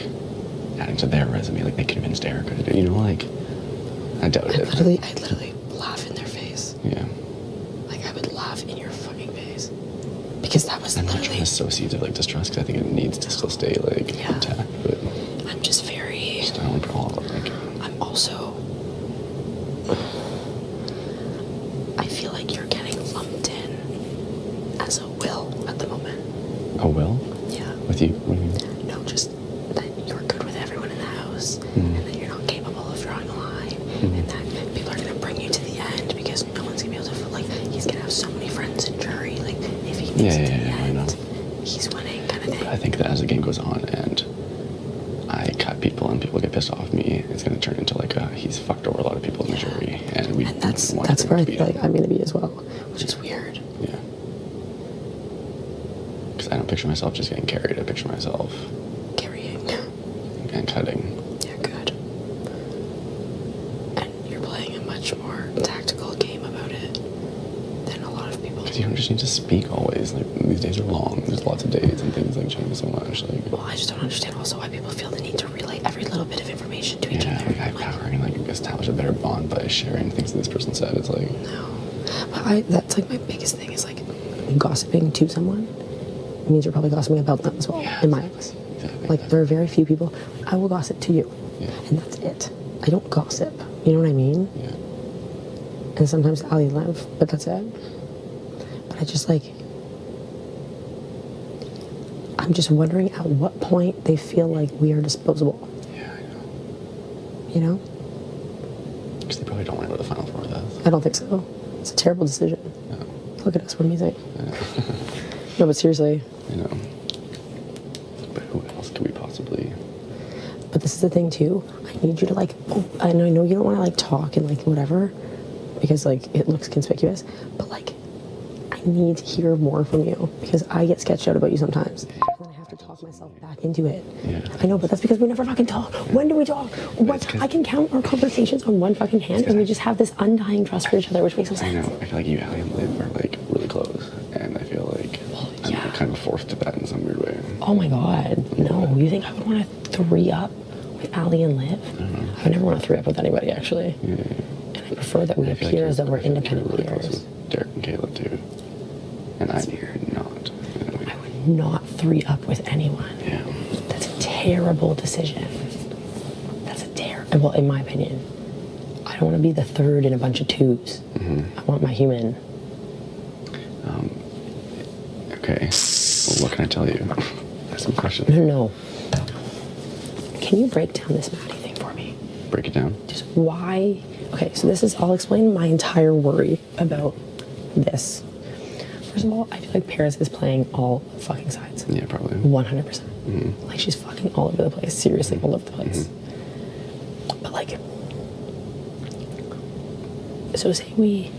adding to their resume, like they convinced Erica to do, you know, like I doubt it. I'd literally laugh in their face. Yeah. Like I would laugh in your fucking face. Because that was I'm not trying literally, to sow seeds of like distrust, because I think it needs to still stay like intact. But I'm just very, just I don't want to put all of it like. I'm also, I feel like you're getting lumped in as a will at the moment. Oh well. Yeah. With you? What do you mean? No, just that you're good with everyone in the house, Mm. and that you're not capable of drawing a line, and that people are gonna bring you to the end because no one's gonna be able to. Like, he's gonna have so many friends in jury. Like, if he makes it to the I know. end, he's winning, kind of thing. I think that as the game goes on and I cut people and people get pissed off me, it's going to turn into like he's fucked over a lot of people in the jury, and we And that's want where I to feel like I'm gonna be as well, which is weird. Yeah. Because I don't picture myself just getting carried. I picture myself Carrying. and cutting. Yeah, good. And you're playing a much more tactical game about it than a lot of people. Because you don't just need to speak always. Like these days are long. There's lots of days and things like change so much. Like Well, I just don't understand also why people feel the need to relay every little bit of information to each yeah, other. like I have power and like establish a better bond by sharing things that this person said. It's like No. But that's like my biggest thing is like gossiping to someone means you're probably gossiping about them as well, in my eyes. exactly. Like there are very few people, I will gossip to you. Yeah. And that's it. I don't gossip. You know what I mean? Yeah. And sometimes Ali Lev, but that's it. But I just like, I'm just wondering at what point they feel like we are disposable, Yeah, I know. you know? Because they probably don't want to go to the final four with us. I don't think so. It's a terrible decision. No. Look at us, what do you think? No, but seriously. I know. But who else could we possibly? But this is the thing too. I need you to like, I know you don't want to like talk and like whatever, because like it looks conspicuous, but like I need to hear more from you because I get sketched out about you sometimes. And then I have to talk myself back into it. Yeah. I know, but that's because we never fucking talk. When do we talk? What? it's 'cause- I can count our conversations on one fucking hand, and we just have this undying trust for each other, which makes no I sense. know. I feel like you, Allie, and Liv are like really close, and I feel like I'm yeah. kind of forced to that in some weird way. Oh my god, no! You think I would want to 3-up with Ali and Liv? I would never want to 3-up with anybody actually. And I prefer that we I feel appear like as though we're I feel like independent you're really close leaders. with Derek and Caleb too, and I'm not. You know? I would not 3-up with anyone. Yeah. That's a terrible decision. That's a terrible. Well, in my opinion, I don't want to be the third in a bunch of 2s. I want my human. Okay. Well, what can I tell you? There's some questions. No. Can you break down this Maddie thing for me? Break it down. Just why? Okay, so this is, I'll explain my entire worry about this. First of all, I feel like Paris is playing all fucking sides. Yeah, probably. 100%. Like she's fucking all over the place. Seriously, all over the place. But like, so say we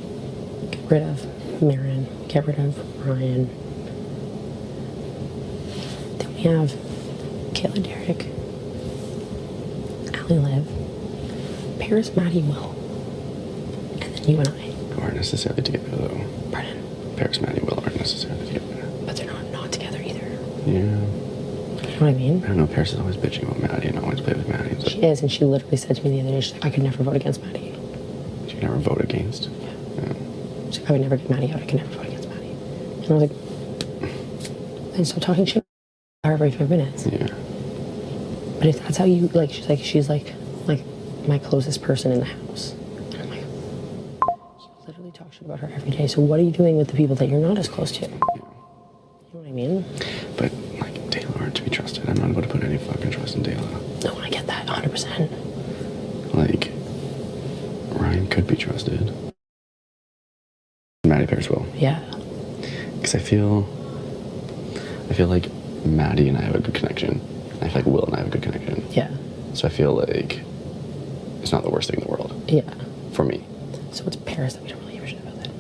get rid of Marin, get rid of Ryan. Then we have Kayla, Derek, Allie, Liv, Paris, Maddie, Will, and then you and I. Who aren't necessarily together though. Pardon? Paris, Maddie, Will aren't necessarily together. But they're not together either. Yeah. You know what I mean? I don't know. Paris is always bitching about Maddie and not wanting to play with Maddie. It's She like, is, and she literally said to me the other day, she's like, I could never vote against Maddie. she never vote against. Yeah. She's like, I would never get Maddie out. I could never vote against Maddie. And I was like, and stop talking shit about her every 5 minutes. Yeah. But if that's how you, like, she's like my closest person in the house. And I'm like, you literally talk shit about her every day. So what are you doing with the people that you're not as close to? You know what I mean? But like Dayla aren't to be trusted. I'm not about to put any fucking trust in Dayla. No, I get that 100%. Like Ryan could be trusted. Maddie, Paris, Will. Yeah. Because I feel like Maddie and I have a good connection. I feel like Will and I have a good connection. Yeah. So I feel like it's not the worst thing in the world Yeah. for me. So it's Paris that we don't really give a shit about then.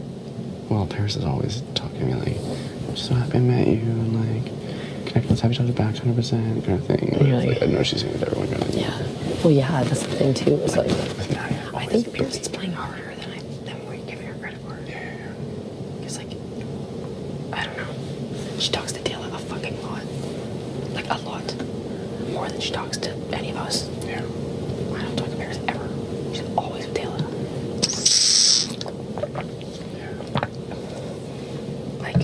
Well, Paris is always talking to me like, I'm so happy I met you, and like, let's have each other back 100% kind of thing. And you're like- I know she's with everyone kind of. Yeah. Well, yeah, that's the thing too. It's like, With Maddie, I think Paris is playing harder than we're giving her credit for. Yeah. Because, like, I don't know. She talks to Taylor a fucking lot. Like, a lot. More than she talks to any of us. Yeah. I don't talk to Paris ever. She's always with Taylor. Like,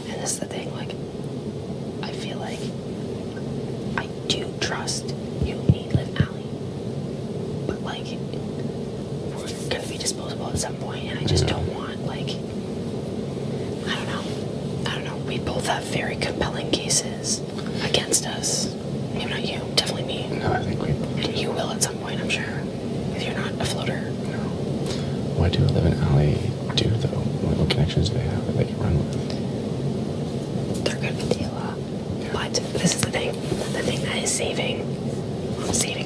and this is the thing, like, I feel like I do trust you, me, Liv, Allie. But, like, we're gonna be disposable at some point, and I just don't want, like, I don't know. We both have very compelling cases against us. Maybe not you, definitely me. No, I think we. And you will at some point, I'm sure. Because you're not a floater. No. What do Liv and Allie do though? What connections do they have that they can run with? They're good with Tila. But this is the thing. The thing that is saving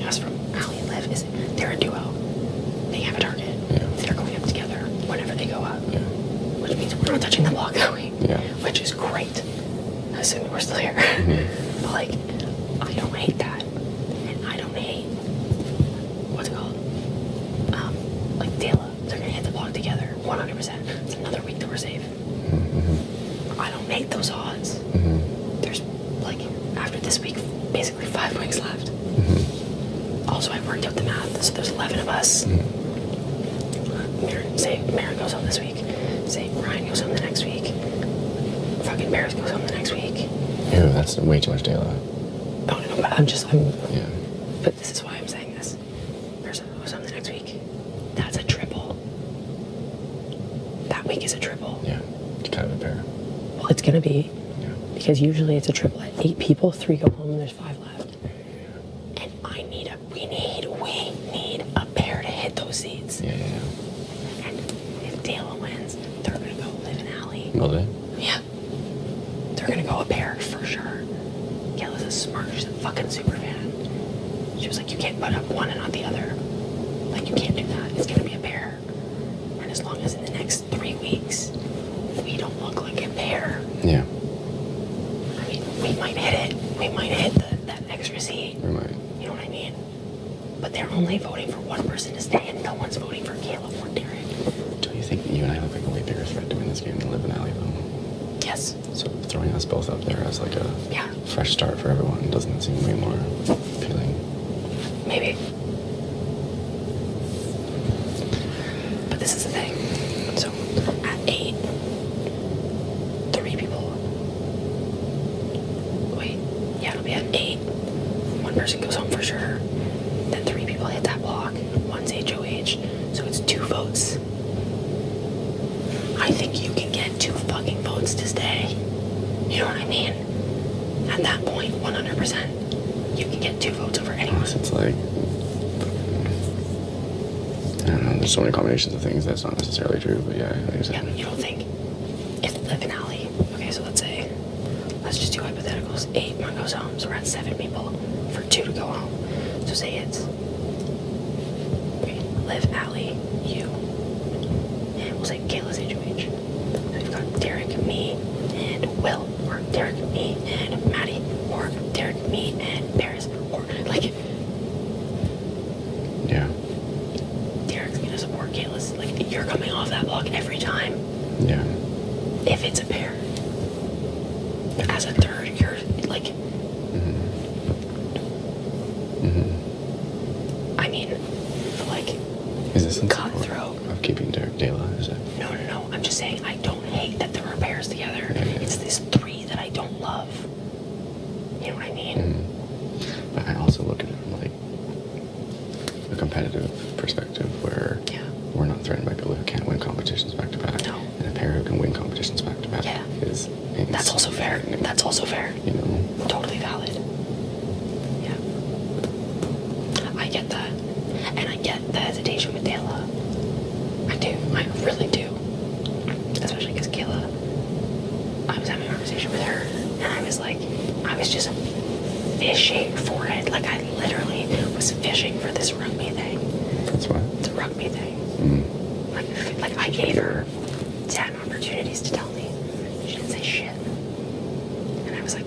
us from Allie and Liv is they're a duo. They have a target. Yeah. They're going up together whenever they go up. Yeah. Which means we're not touching the block, are we? Yeah. Which is great. Assuming we're still here. But like, I don't hate that. And I don't hate what's it called? Like Tila. They're gonna hit the block together. 100%. It's another week that we're safe. I don't hate those odds. There's like after this week, basically 5 weeks left. Also, I worked out the math, so there's 11 of us. Maren goes home this week. Say Ryan goes home the next week. Fucking Paris goes home the next week. Ew, that's way too much daylight. Oh no, but Yeah. But this is why I'm saying this. Paris goes home the next week. That's a triple. That week is a triple. Yeah. You kind of a pair. Well, it's gonna be. Yeah. Because usually it's a triple at 8 people, 3 go home, and there's 5 left. And we need a pair to hit those seats. Yeah. And if Dayla wins, they're gonna go Liv and Allie. Will they? Yeah. They're gonna go a pair for sure. Kayla's a smart, she's a fucking super fan. She was like, you can't put up one and not the other. Like, you can't do that. It's gonna be a pair. And as long as in the next 3 weeks, we don't look like a pair, Yeah. I mean, we might hit it. We might hit that extra seat. We might. You know what I mean? But they're only voting for one person to stay, and no one's voting for Kayla or Derek. Don't you think that you and I look like a way bigger threat to win this game than Liv and Allie though? Yes. So throwing us both up there as like a Yeah. fresh start for everyone doesn't seem way more appealing. Maybe. But this is the thing. So at 8, 3 people. Wait, yeah, it'll be at 8. One person goes home for sure. Then 3 people hit that block. One's HOH. So it's 2 votes. I think you can get 2 fucking votes to stay. You know what I mean? At that point, 100%, you can get 2 votes over anyone. Unless it's like, I don't know, there's so many combinations of things that's not necessarily true, but yeah, I guess Yeah, but you don't think if Liv and Allie, okay, so let's just do hypotheticals. 8, one goes home, so we're at 7 people for 2 to go home. So say it's Liv, Allie, you, and we'll say Kayla's HOH. So we've got Derek, me, and Will, or Derek, me, and Maddie, or Derek, me, and Paris, or like yeah, Derek's gonna support Kayla's. Like, you're coming off that block every time. yeah, If it's a pair. As a third, you're like, I mean, like, is this in support cutthroat. of keeping Derek Dayla? Is it? No. I'm just saying I don't hate that there are pairs together. Yeah. It's these 3 that I don't love. You know what I mean? But I also look at it from like a competitive perspective where Yeah. we're not threatened by people who can't win competitions back to back. No. And a pair who can win competitions back to back Yeah. is That's also fair. That's also fair. You know? Totally valid. Yeah. I get that. And I get the hesitation with Dayla. I do. I really do. Especially because Kayla, I was having a conversation with her, and I was just fishing for it. Like, I literally was was fishing for this rugby thing. That's why. The rugby thing. Like I gave her 10 opportunities to tell me. She didn't say shit. And I was like,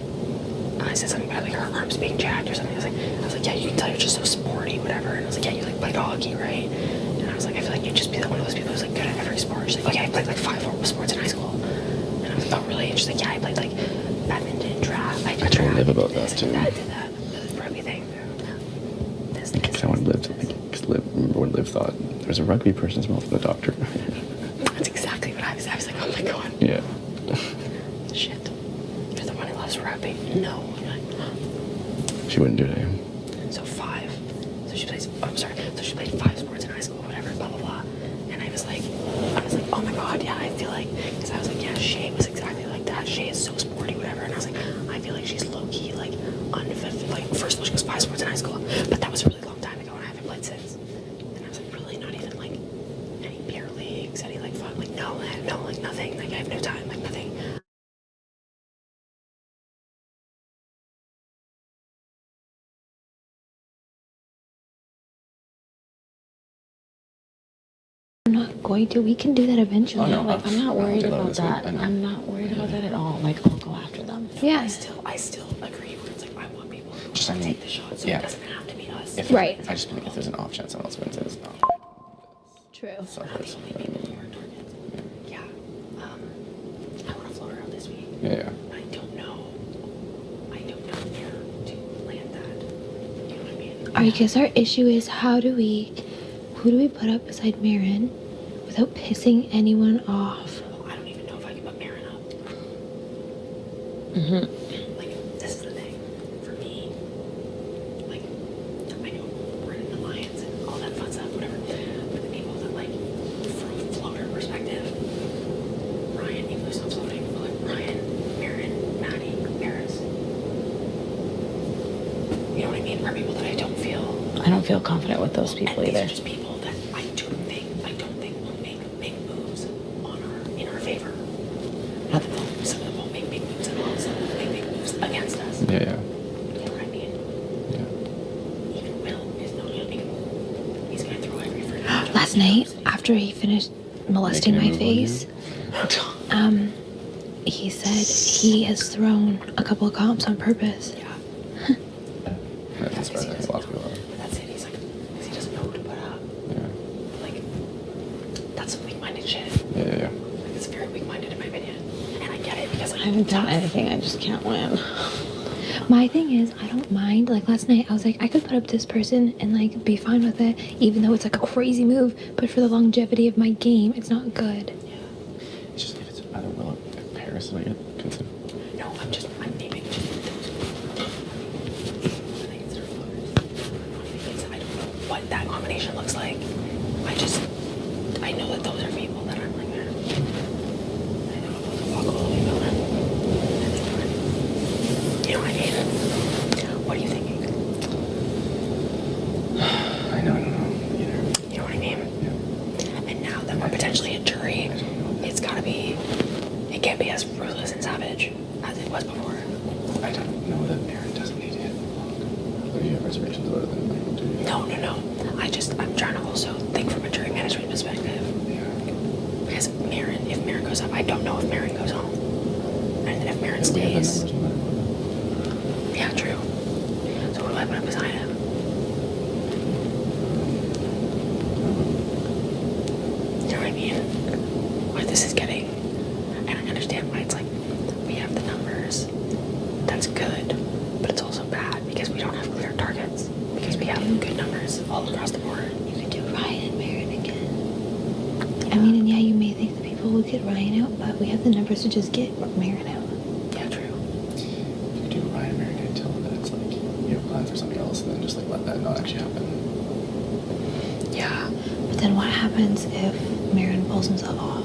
I said something about like her arms being jacked or something. I was like, yeah, you can tell you're just so sporty, whatever. And I was like, yeah, you like played hockey, right? And I was like, I feel like you'd just be like one of those people who's like good at every sport. She's like, oh yeah, I played like 5 sports in high school. And I was like, oh really? And she's like, yeah, I played like badminton, draft. I did told draft. Liv about that, too. I did that. The rugby thing. This. Because I want Liv to like, because remember what Liv thought? There's a rugby person's mouth for the doctor. That's exactly what I was. I was like, oh my god. Yeah. Shit. You're the one who loves rugby. No. I'm like, She wouldn't do it to you. so 5. So she plays. Oh, I'm sorry. So she played 5 sports in high school, whatever, blah blah blah. And I was like, oh my god, yeah. I feel like, because I was like, yeah, Shay was exactly like that. Shay is so sporty, whatever. And I was like, I feel like she's low key like unfulfilled. Like first of all, she was 5 sports in high school, but that was a really long time ago, and I haven't played since. And I was like, really, not even like any beer leagues, any like fun, like no, like nothing. Like I have no time, like nothing. I'm not going to. We can do that eventually. Oh, no, Like, I'm not I'll worried do that about this week. that. I know. I'm not worried about that at all. Like, I'll go after them. Yeah. I still agree where it's like I want people who Just, I want to mean, take the shot, so yeah. it doesn't have to be us. If, Right. I just feel like if there's an option, someone else wins it. It's not. True. Selfish. Yeah. I want to float her out this week. Yeah. But I don't know where to land that. You know what I mean? I guess our issue is who do we put up beside Marin without pissing anyone off? Well, I don't even know if I can put Marin up. Like, this is the thing. For me, like, I know we're in an alliance and all that fun stuff, whatever. But the people that, like, from a floater perspective, Ryan, even though he's not floating, but like Ryan, Marin, Maddie, Paris. You know what I mean? Are people that I don't feel. I don't feel confident with those people And these either. are just people that I don't think will make big moves in our favor. Not that some of them won't make big moves and all, some of them will make big moves against us. Yeah. You know what I mean? Yeah. Even Will is not gonna make a move. He's gonna throw every freaking Last night, after he finished molesting Making a my move on you? face, he said he has thrown a couple of comps on purpose. Yeah. That's inspiring. That's a lot to go on. But that's it. He's like, because he doesn't know who to put up. Yeah. Like, that's some weak-minded shit. Yeah. Like, it's very weak-minded in my opinion. And I get it because like, I haven't done anything. I just can't win. My thing is, I don't mind. Like last night, I was like, I could put up this person and like be fine with it, even though it's like a crazy move. But for the longevity of my game, it's not good. It's just if it's either Will or Paris, is what you're considering. No, I'm naming just those. I think it's their floaters. I don't know what that combination looks like. I know that those are people that I'm like, man. I know about the walk all the way about it. You know what I mean? What are you thinking? I don't know either. You know what I mean? Yeah. And now that we're potentially a jury, I don't know. it can't be as ruthless and savage as it was before. I don't know that Marin doesn't need to hit the block. Or do you have reservations about it? Then do you? No. I'm trying to also think from a jury management perspective. Yeah. Because if Marin goes up, I don't know if Marin goes home. And if Marin We have the stays. numbers no matter what. Yeah, true. So what do I put up beside him? You know what I mean? Where this is getting. And I understand why it's like, we have the numbers. That's good. But it's also bad because we don't have clear targets. Because we have good numbers all across the board. You could do Ryan and Marin again. I mean, and yeah, you may think that people will get Ryan out, but we have the numbers to just get Marin out. Yeah, true. You could do Ryan Marin until that it's like you have plans for something else, and then just like let that not actually happen. Yeah. But then what happens if Marin pulls himself off?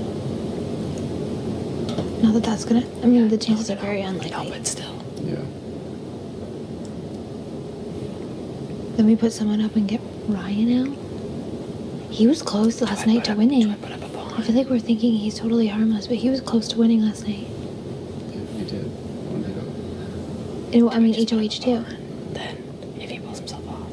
Not that that's gonna. I mean, the chances are very No, unlikely. but still. Yeah. Then we put someone up and get Ryan out. He was close last night to winning. Put up a bond. I feel like we're thinking he's totally harmless, but he was close to winning last night. Yeah, you did. One day ago. I mean, HOH too. Then, if he pulls himself off.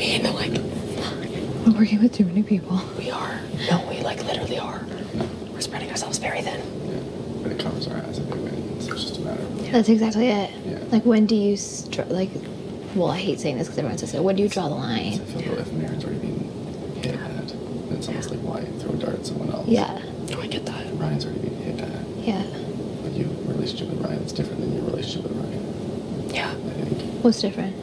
mean? Like, We're working with too many people. we are. No, we like literally are. We're spreading ourselves very thin. Yeah. But it covers our ass if they win. So it's just a matter of. That's exactly it. Yeah. Like, when do you, well, I hate saying this because everyone says it. When do you draw the I line? feel though if Marin's already being hit at, then it's almost like why throw a dart at someone else. Yeah. No, I get that. Ryan's already being hit at. Yeah. But your relationship with Ryan is different than your relationship with Ryan. Yeah. I think. What's different?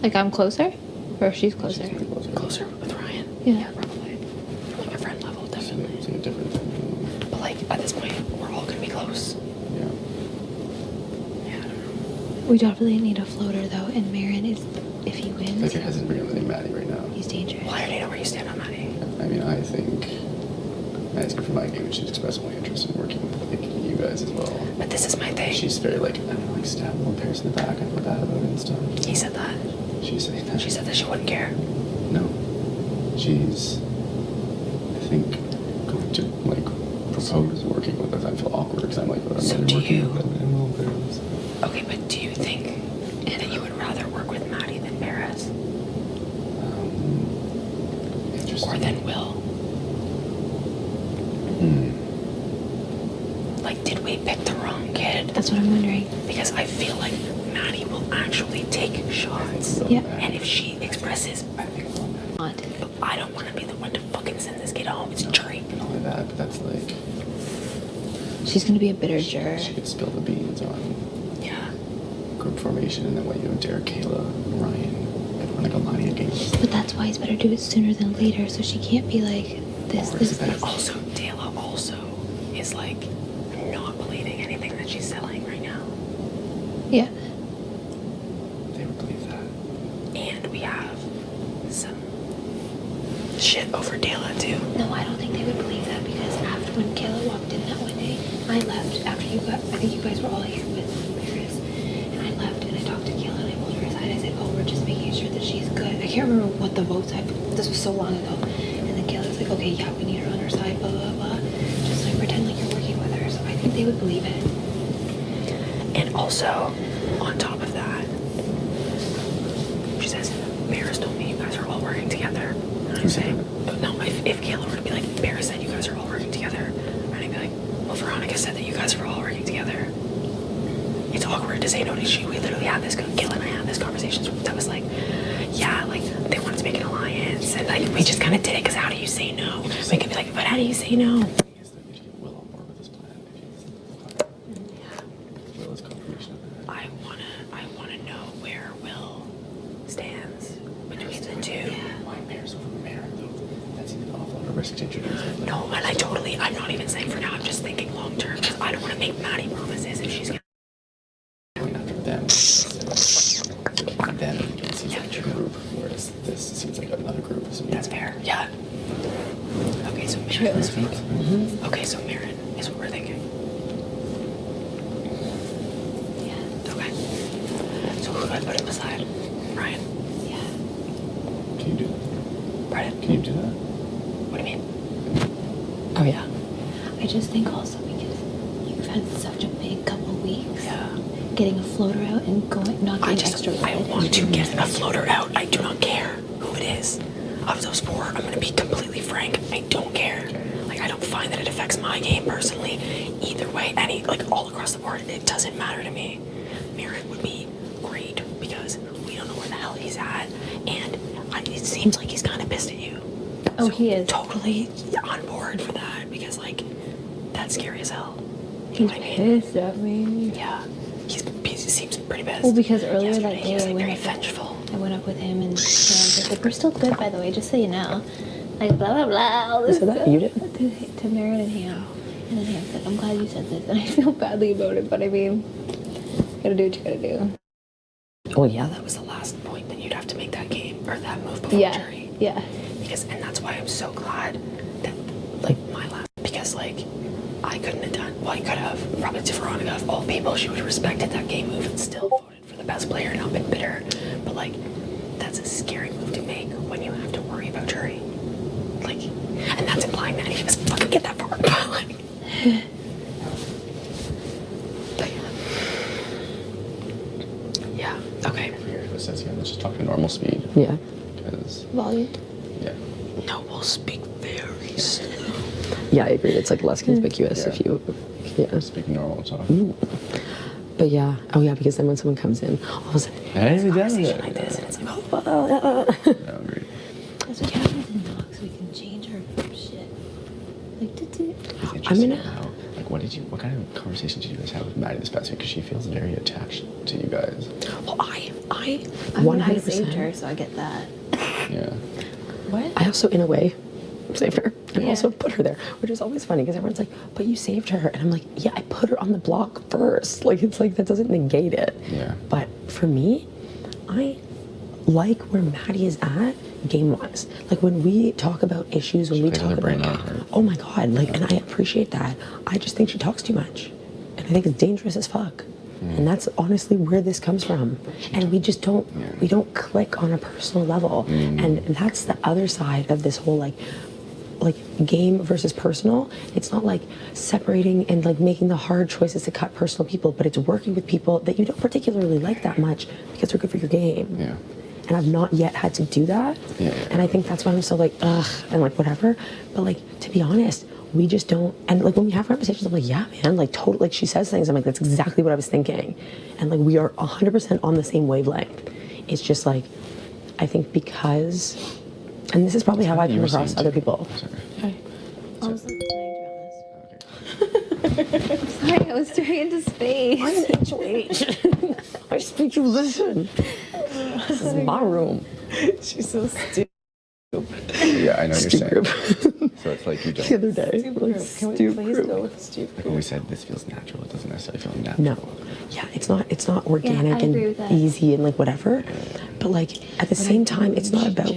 Like, I'm closer? Or she's closer? She's pretty closer. Closer with Ryan. Yeah. Probably. From like a friend level, Seeing definitely. it, seeing it different than. But like at this point, we're all gonna be close. Yeah. Yeah, I don't know. We definitely need a floater, though, and Marin is, if he Like wins, it hasn't been really Maddie right now. he's dangerous. Well, I already know where you stand on Maddie. I mean, I think Maddie's good for my game, and she's expressed more interest in working with like, you guys as well. But this is my thing. She's very like, I don't know, like stab one person in the back. I feel bad about it and stuff. He said that. She's saying that. She said that she wouldn't care. No. She's, I think, going to like propose working with us. I feel awkward because I'm like, but I'm So really do working you- with them. I'm all embarrassed. Okay, but do you think that you would rather work with Maddie than Paris? Interesting. Or than Will? Like, did we pick the wrong kid? That's what I'm wondering. Because I feel like Maddie will actually take shots. Yeah. And if she expresses, Not. but I don't want to be the one to fucking send this kid home. It's jury. Not only that, but that's like, She's gonna be a bitter juror. she could spill the beans on Yeah. group formation, and then what you and Derek, Kayla, Ryan, everyone like a line of games. But that's why it's better to do it sooner than later, so she can't be like this, Or this, is it better- this. Also, Dayla also is like not believing anything that she's selling right now. Yeah. They would believe that. And we have some shit over Dayla too. No, I don't think they would believe that because after when Kayla walked in that one day, I left after you got, I think you guys were all here with Paris, and I left and I talked to Kayla and I pulled her aside. I said, oh, we're just making sure that she's good. I can't remember what the votes I, this was so long ago. And then Kayla was like, okay, yeah, we need her on our side, blah, blah, blah. Just like pretend like you're working with her. So I think they would believe it. And also, on top of that, she says, Paris told me you guys are all working together. And I say, no, if Kayla were to be like, Paris said you guys are all working together, and I'd be like, well, Veronica said that you guys are all working together. It's awkward to say no to she. We literally had this, Kayla and I had this conversation that was like, yeah, like, they wanted to make an alliance, and like, we just kind of did it, because how do you say no? We could be like, but how do you say no? I guess that we should get Will on board with this plan. If Will is confirmation of that. I wanna know where Will stands between the two. Why Mayor's over Mayor though? That seems an awful lot of risk to introduce him. No, and I'm not even saying for now, I'm just thinking long term, because I don't want to make Maddie promises if she's gonna. Going after them. Then it seems like a group, whereas this seems like another group. So That's fair. Yeah. Okay, so Marin. Okay, so Marin is what we're thinking. Yeah. Okay. So who do I put him beside? Ryan. Yeah. Can you do that? Pardon? Can you do that? What do you mean? Oh yeah. I just think also because you've had such a big couple weeks. Yeah. Getting a floater out and going, not getting extra I red want is to really get a nice. floater out. I do not care who it is. Of those four, I'm going to be completely frank. I don't care. Like, I don't find that it affects my game personally. Either way, like all across the board, it doesn't matter to me. Marin would be great because we don't know where the hell he's at, and it seems like he's kind of pissed at you. Oh, So he is. totally on board for that because, like, that's scary as hell. You He's know what I mean? pissed at me. Yeah. He seems pretty pissed. Well, because earlier Yesterday, that he was day I like went very up with- vengeful. I went up with him and was like, we're still good, by the way, just so you know. Like, blah, blah, blah. All this said that? stuff. You did? To Marin and Ham. And then Ham said, I'm glad you said this. And I feel badly about it, but I mean, you gotta do what you gotta do. Well, yeah, that was the last point that you'd have to make that game or that move before Yeah, jury. yeah. And that's why I'm so glad that, like, my last, because, like, I couldn't have done, well, I could have, probably to Veronica, of all people, she would have respected that game move and still voted for the best player and not been bitter. But, like, that's a scary move to make when you have to worry about jury. Like, and that's implying that any of us fucking get that far. Like, but yeah. Yeah, okay. Here, it says here, let's just talk to normal speed. Yeah. Because because Volume. yeah. No, we'll speak very slow. Yeah, I agree. It's like less conspicuous if you. Yeah. Speak normal talk. But yeah. Oh yeah, because then when someone comes in, all of a sudden, Hey, we done conversation it. like this, and it's like, Yeah, agreed. That's what happens in knock, so we can change our shit. Like, It's interesting how, like, what kind of conversation did you guys have with Maddie this past week? Because she feels very attached to you guys. well, I I mean, I 100%. saved her, so I get that. Yeah. What? I also, in a way, saved her and Yeah. also put her there, which is always funny because everyone's like, "But you saved her," and I'm like, "Yeah, I put her on the block first." Like it's like that doesn't negate it. Yeah. But for me, I like where Maddie is at game-wise. Like when we talk about issues, when we plays talk with her brain about, on her. oh my god, like, and I appreciate that. I just think she talks too much, and I think it's dangerous as fuck. And that's honestly where this comes from. And we just don't, we don't click on a personal level. And that's the other side of this whole like game versus personal. It's not like separating and like making the hard choices to cut personal people, but it's working with people that you don't particularly like that much because they're good for your game. Yeah. And I've not yet had to do that. Yeah. And I think that's why I'm so like, ugh, and like whatever. But like, to be honest, we just don't, and like when we have conversations, I'm like, yeah, man, like totally, like she says things, I'm like, that's exactly what I was thinking. And like, we are 100% on the same wavelength. It's just like, I think because, and this is probably how I You come were across saying other too. people. Sorry. I was sorry, I was staring into space. I'm an HOH. I speak, you listen. This is my room. She's so stupid. Yeah, I know what you're saying. Group. So it's like you don't. The other day. Like, Can we Stu please group. go with stupid? Like when we said this feels natural, it doesn't necessarily feel natural. No. Yeah, it's not organic I agree with and that. easy and like whatever. But like at the same time, it's not about.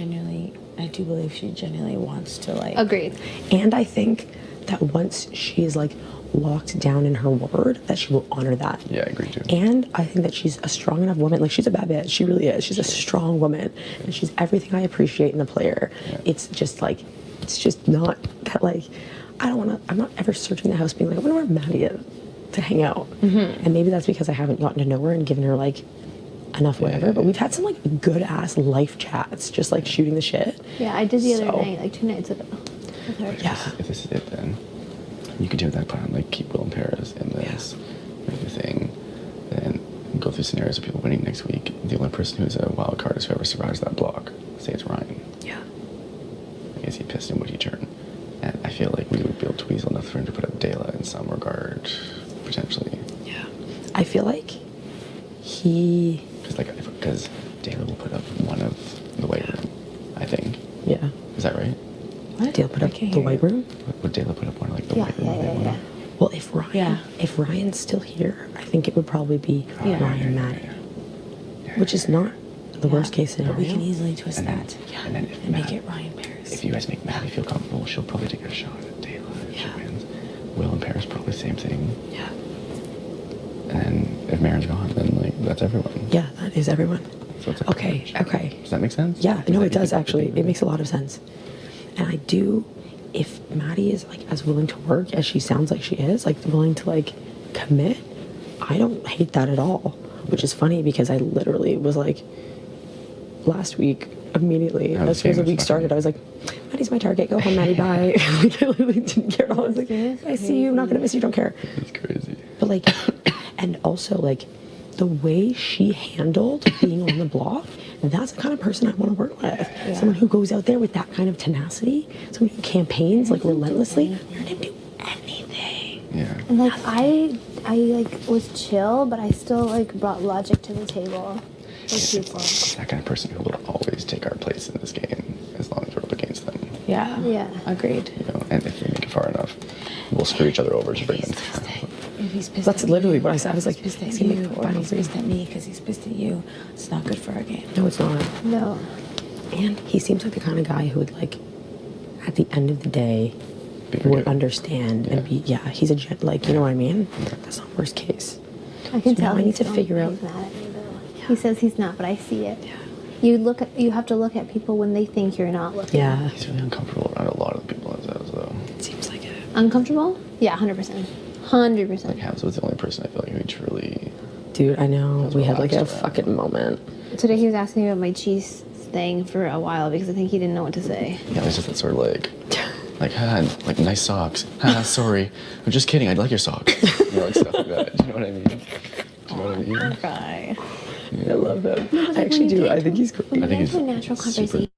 I do believe she genuinely wants to like. Agreed. And I think that once she is like locked down in her word, that she will honor that. Yeah, I agree too. And I think that she's a strong enough woman. Like she's a bad bitch. She really is. She's a strong woman, and she's everything I appreciate in a player. Yeah. It's just like, it's just not that like, I don't want to. I'm not ever searching the house being like, I wonder where Maddie is to hang out. And maybe that's because I haven't gotten to know her and given her like enough whatever. But we've had some like good ass life chats, just like shooting the shit. Yeah, I did the other So- night, like 2 nights ago. With her. Yeah. If this is it, then you could do that plan, like keep Will in Paris in this, make the thing, then go through scenarios of people winning next week. The only person who's a wild card is whoever survives that block. Say it's Ryan. Yeah. I guess he pissed and would he turn? And I feel like we would be able to weasel enough for him to put up Dela in some regard, potentially. Yeah. I feel like he. Because Dela will put up one of the white room, I think. Yeah. Is that right? Dale put up the white room. Would Dela put up one of like the Yeah, white room? yeah, yeah, yeah. Well, if Ryan's still here, I think it would probably be Ryan and Maddie, which is not the worst case scenario. But we can easily twist And then, that and then if and make Matt- it Ryan Paris. If you guys make Maddie feel comfortable, she'll probably take a shot at Dela if she wins. Will and Paris probably the same thing. Yeah. And then if Marin's gone, then like that's everyone. Yeah, that is everyone. So it's like Okay. Okay. Does that make sense? Yeah. No, it does Like, actually. It makes a lot of sense. And I do. If Maddie is like as willing to work as she sounds like she is, like willing to like commit, I don't hate that at all. Which is funny because I literally was like last week immediately I was as soon as the saying week this started, I was like, Maddie's my target. Go home, Maddie. Bye. Like, I literally didn't care at all. I was like, I see you. I'm not gonna miss you. Don't care. It's crazy. But like, and also like, the way she handled being on the block, that's the kind of person I want to work with. Someone who goes out there with that kind of tenacity, someone who campaigns like relentlessly. You're gonna do anything. Yeah. And like I like was chill, but I still like brought logic to the table with people. That kind of person who will always take our place in this game as long as we're up against them. Yeah. Yeah. Agreed. You know, and if we make it far enough, we'll screw each other over to bring them. If he's pissed That's at literally you, what I said. I was like, he's pissed he's at gonna you, make or final he's three. pissed at me because he's pissed at you. It's not good for our game. No, it's not. No. And he seems like the kind of guy who would like, at the end of the day, Be would forgiving. understand and be he's a like, you know what I mean? That's not worst case. I can So now tell. I need he's to not- figure out- He's mad at me though. He says he's not, but I see it. You have to look at people when they think you're not looking. Yeah. He's really uncomfortable around a lot of the people in his house, though. It seems like it. Uncomfortable? Yeah, 100%. 100%. Like, Habs was the only person I feel like who truly. Dude, I know. That's We had like a relaxed around. fucking moment. Today he was asking me about my cheese thing for a while because I think he didn't know what to say. Yeah, it's just that sort of like nice socks. Sorry, I'm just kidding. I like your socks. You know, like stuff like that. Do you know what I mean? Do you know what I mean? Cry. I love him. I actually do. I think he's cool. I think he's a natural conversation.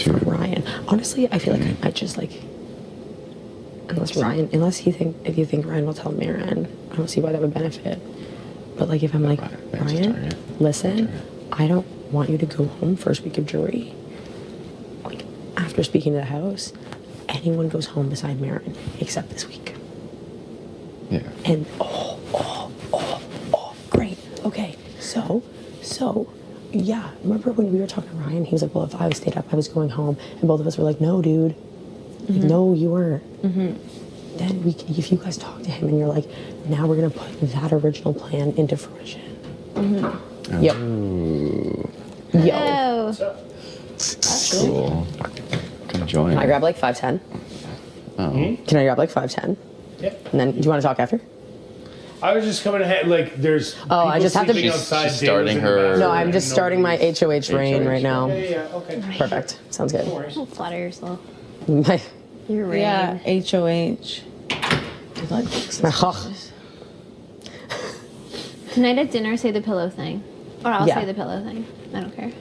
Ryan. Honestly, I feel like I just like, unless if you think Ryan will tell Maren, I don't see why that would benefit. But like, if I'm like, Ryan, listen, I don't want you to go home first week of jury. Like, after speaking to the house, anyone goes home beside Maren except this week. Yeah. And great. Okay, so, yeah. Remember when we were talking to Ryan? He was like, "Well, if I was stayed up, I was going home," and both of us were like, "No, dude. Like, no, you weren't." Then if you guys talk to him and you're like, "Now we're gonna put that original plan into fruition." Yep. Ooh, Yo. Oh, That's cool. Can join. Can I grab like 5'10"? Can I grab like 5'10"? Yep. And then, do you want to talk after? I was just coming ahead, like, there's Oh, I people just have to- sleeping She's outside, starting Dale was in the her- bathroom, No, I'm just and starting my nobody's- HOH reign right now. Yeah, okay. Perfect. Sounds good. No worries. don't flatter yourself. My- You're right. Yeah, HOH. Like, Tonight at dinner, say the pillow thing. Or I'll Yeah. say the pillow thing. I don't care.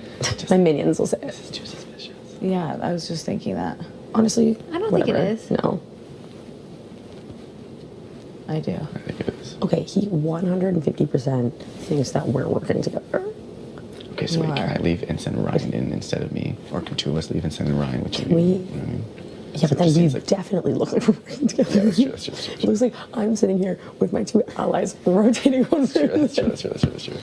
My minions will say it. It's too suspicious. yeah, I was just thinking that. Honestly, I don't think it whatever. is. No. I do. I think it is. Okay, he 150% thinks that we're working together. Okay, so wait, can I Why? leave and send Ryan in instead of me? Or can two of us leave and send Ryan? Which Can we- you know what I mean? Yeah, So but it then just we seems like- definitely look like we're working together. That's true, that's true, that's true, It looks like I'm sitting here with my two allies rotating one That's true, way. that's true, that's true, that's true, that's true.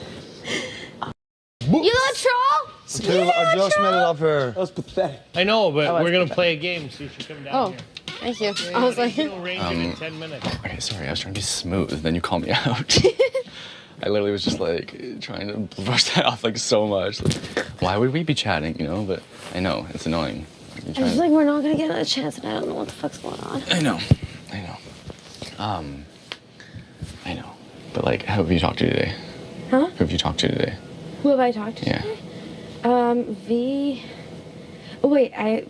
You little troll! I just made it up here. That was pathetic. I know, but we're going to play a game, so you should come down here. Thank you. I was like, We'll arrange it in 10 minutes. Okay, sorry, I was trying to be smooth, then you called me out. I literally was just like trying to brush that off like so much. Like, why would we be chatting, you know? But I know, it's annoying. You're I trying was to- like, we're not gonna get another chance, and I don't know what the fuck's going on. I know. I know. But like, who have you talked to today? Huh? Who have you talked to today? Who have I talked to? Yeah. V. Oh, wait, I.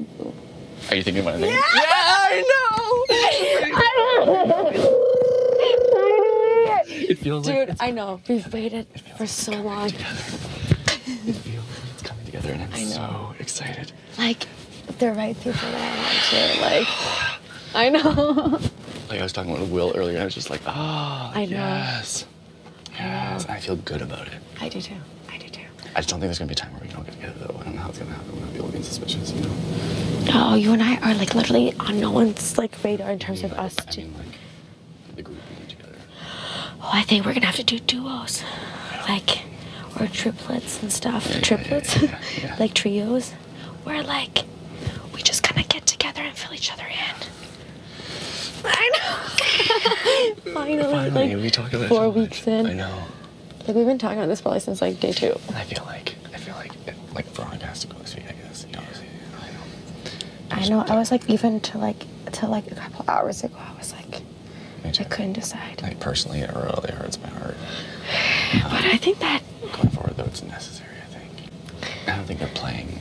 Are you thinking about anything? It feels like Dude, I know. We've waited for so long. it feels like it's coming together, and I'm so excited. Like, the right people that I want to. Like, I know. Like I was talking with Will earlier, and I was just like, I know. yes, yes. I feel good about it. I do too. I do too. I just don't think there's gonna be a time where we don't get together, though. I don't know how it's gonna happen. We're gonna be all being suspicious, you know. No, you and I are like literally on no one's like radar in terms of us. I mean, like the group being together. Oh, I think we're gonna have to do duos, like, or triplets and stuff. Yeah, Triplets, yeah. like trios, where like we just kind of get together and fill each other in. I know. Finally, Finally, like we talked about it 4 so weeks much. in. I know. Like we've been talking about this probably since like day 2. And I feel like Veronica has to go this week. I guess. You know, I know. I was like even to like a couple hours ago. I was like, Me too. I couldn't decide. Like personally, it really hurts my heart. But I think that Going forward, though, it's necessary. I think. I don't think they're playing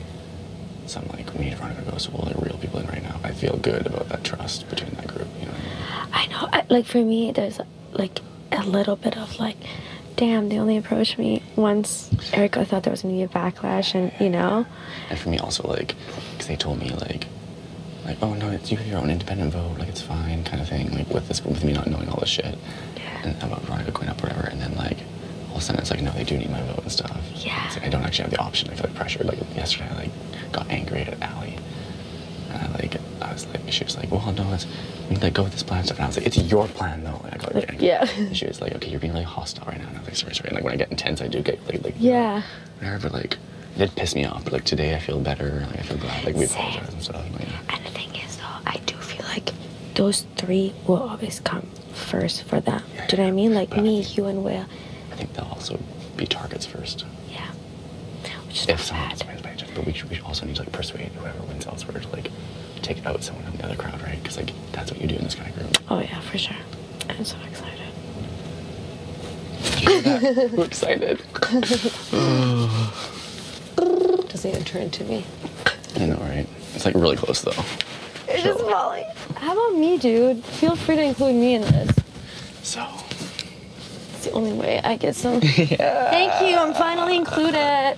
some like me and Veronica go, so we'll let real people in right now. I feel good about that trust between that group. You know what I mean? I know. Like for me, there's like a little bit of like, damn, they only approached me once. Erica thought there was gonna be a backlash, and you know. And for me also, like, because they told me, like, oh, no, it's you have your own independent vote, like, it's fine, kind of thing, like, with me not knowing all this shit, and about Veronica going up, whatever, and then, like, all of a sudden it's like, no, they do need my vote and stuff. Yeah. It's like, I don't actually have the option. I feel like pressured. Like, yesterday, I, like, got angry at Allie, and I was like, she was like, well, no, we need to go with this plan and stuff, and I was like, it's your plan, though. And I got really angry. Yeah. And she was like, okay, you're being really hostile right now, and I was like, sorry. And, like, when I get intense, I do get, like Yeah. whatever, but, like, it did piss me off, but like today I feel better, like I feel glad, like we Same. apologize and stuff. Like, And the thing is, though, I do feel like those 3 will always come first for them. Yeah, Do you know what I mean? Like but I me, think- you, and Will. I think they'll also be targets first. Yeah. Which is If not someone bad. wins by just, but we should also need to like persuade whoever wins elsewhere to like take out someone in the other crowd, right? Because like that's what you do in this kind of group. Oh yeah, for sure. I'm so excited. We're excited. Does doesn't even turn to me. I know, right? It's like really close though. It's just falling. How about me, dude? Feel free to include me in this. So. It's the only way I get some. Yeah. Thank you. I'm finally included.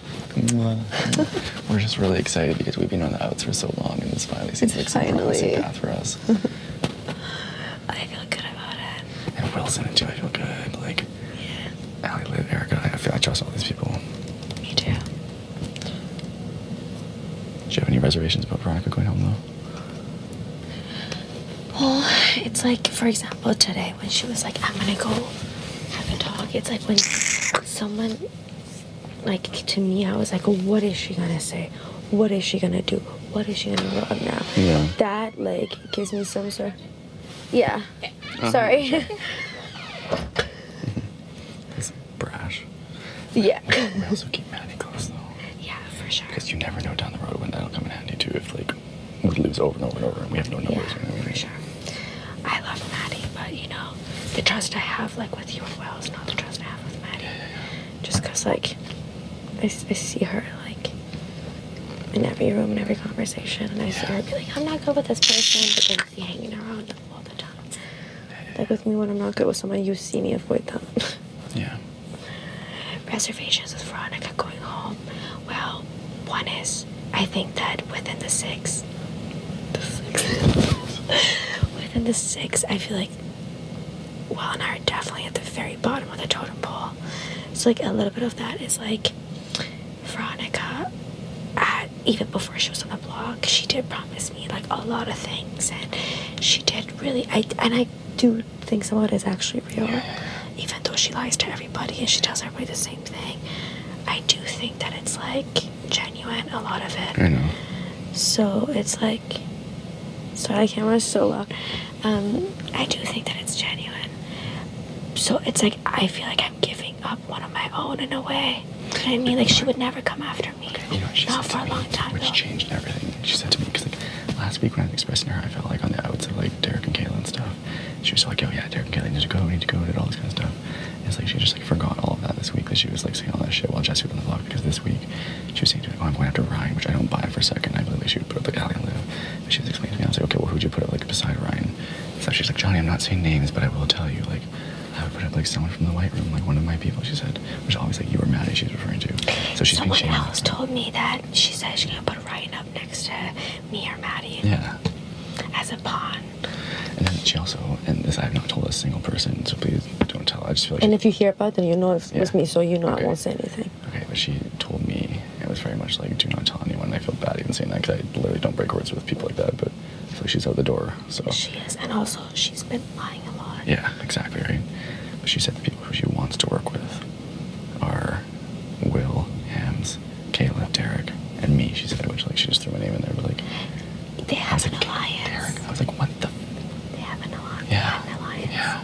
We're just really excited because we've been on the outs for so long, and this finally seems like some promising path for us. I feel good about it. And Wilson and too, I feel good. Like, Allie, Liv, Erica, I feel I trust all these people. Me too. Do you have any reservations about Veronica going home though? Well, it's like, for example, today when she was like, I'm gonna go have a talk. It's like when someone, like, to me, I was like, what is she gonna say? What is she gonna do? What is she gonna go up now? Yeah. That, like, gives me some sort of... Yeah. Sorry. It's brash. Yeah. We also keep Maddie close though. Yeah, for sure. Because you never know down the road when that'll come in handy too. If like we lose over and over and over and we have no numbers. Yeah, you know what I mean? for sure. I love Maddie, but you know, the trust I have like with you and Will is not the trust I have with Maddie. Just because like I see her like in every room, in every conversation, and I see her be like, I'm not good with this person, but then see hanging around all the time. Like with me, when I'm not good with someone, you see me avoid them. Yeah. Reservations with Veronica going home. Well, one is I think that within the six, within the six, I feel like Will and I are definitely at the very bottom of the totem pole. So like a little bit of that is like Veronica, even before she was on the blog, she did promise me like a lot of things, and she did really. I do think some of it is actually real, even though she lies to everybody and she tells everybody the same thing. I do think that it's like genuine, a lot of it. I know. So it's like, sorry, the camera's so loud. I do think that it's genuine. So it's like, I feel like I'm giving up one of my own in a way. You know what I mean? Like, she would never come after me. You know what she Not said for to a me, long time, which though. changed everything. She said to me, because like last week when I was expressing to her, I felt like on the outs of like Derek and Kayla and stuff. She was like, oh yeah, Derek and Kayla need to go, did all this kind of stuff. And it's like she just like forgot all of that this week, that she was like saying all that shit while Jesse was on the vlog, because this week she was saying to me, oh, I'm going after Ryan, which I don't buy for a second. I believe like she would put up like Allie and Liv. And she was explaining to me, I was like, okay, well, who'd you put up like beside Ryan? So she's like, Johnny, I'm not saying names, but I will tell you, like, I would put up like someone from the White Room, like one of my people, she said, which always like you or Maddie she's referring to. So she's Someone being shamed. else told me that she said she's gonna put Ryan up next to me or Maddie. Yeah. As a pawn. And then she also, and this I have not told a single person, so please don't tell. I just feel like. And if you hear about it, then you know it was me, so you know Okay. I won't say anything. Okay, but she told me it was very much like, do not tell anyone. And I feel bad even saying that because I literally don't break words with people like that. But I feel like she's out the door. So. She is, and also she's been lying a lot. Yeah, exactly right. But she said the people who she wants to work with are Will, Hams, Kayla, Derek, and me. She said, which like she just threw my name in there, but like. They I was have like, an alliance. Derek. I was like, what the. They have an alliance. Yeah. An alliance. Yeah.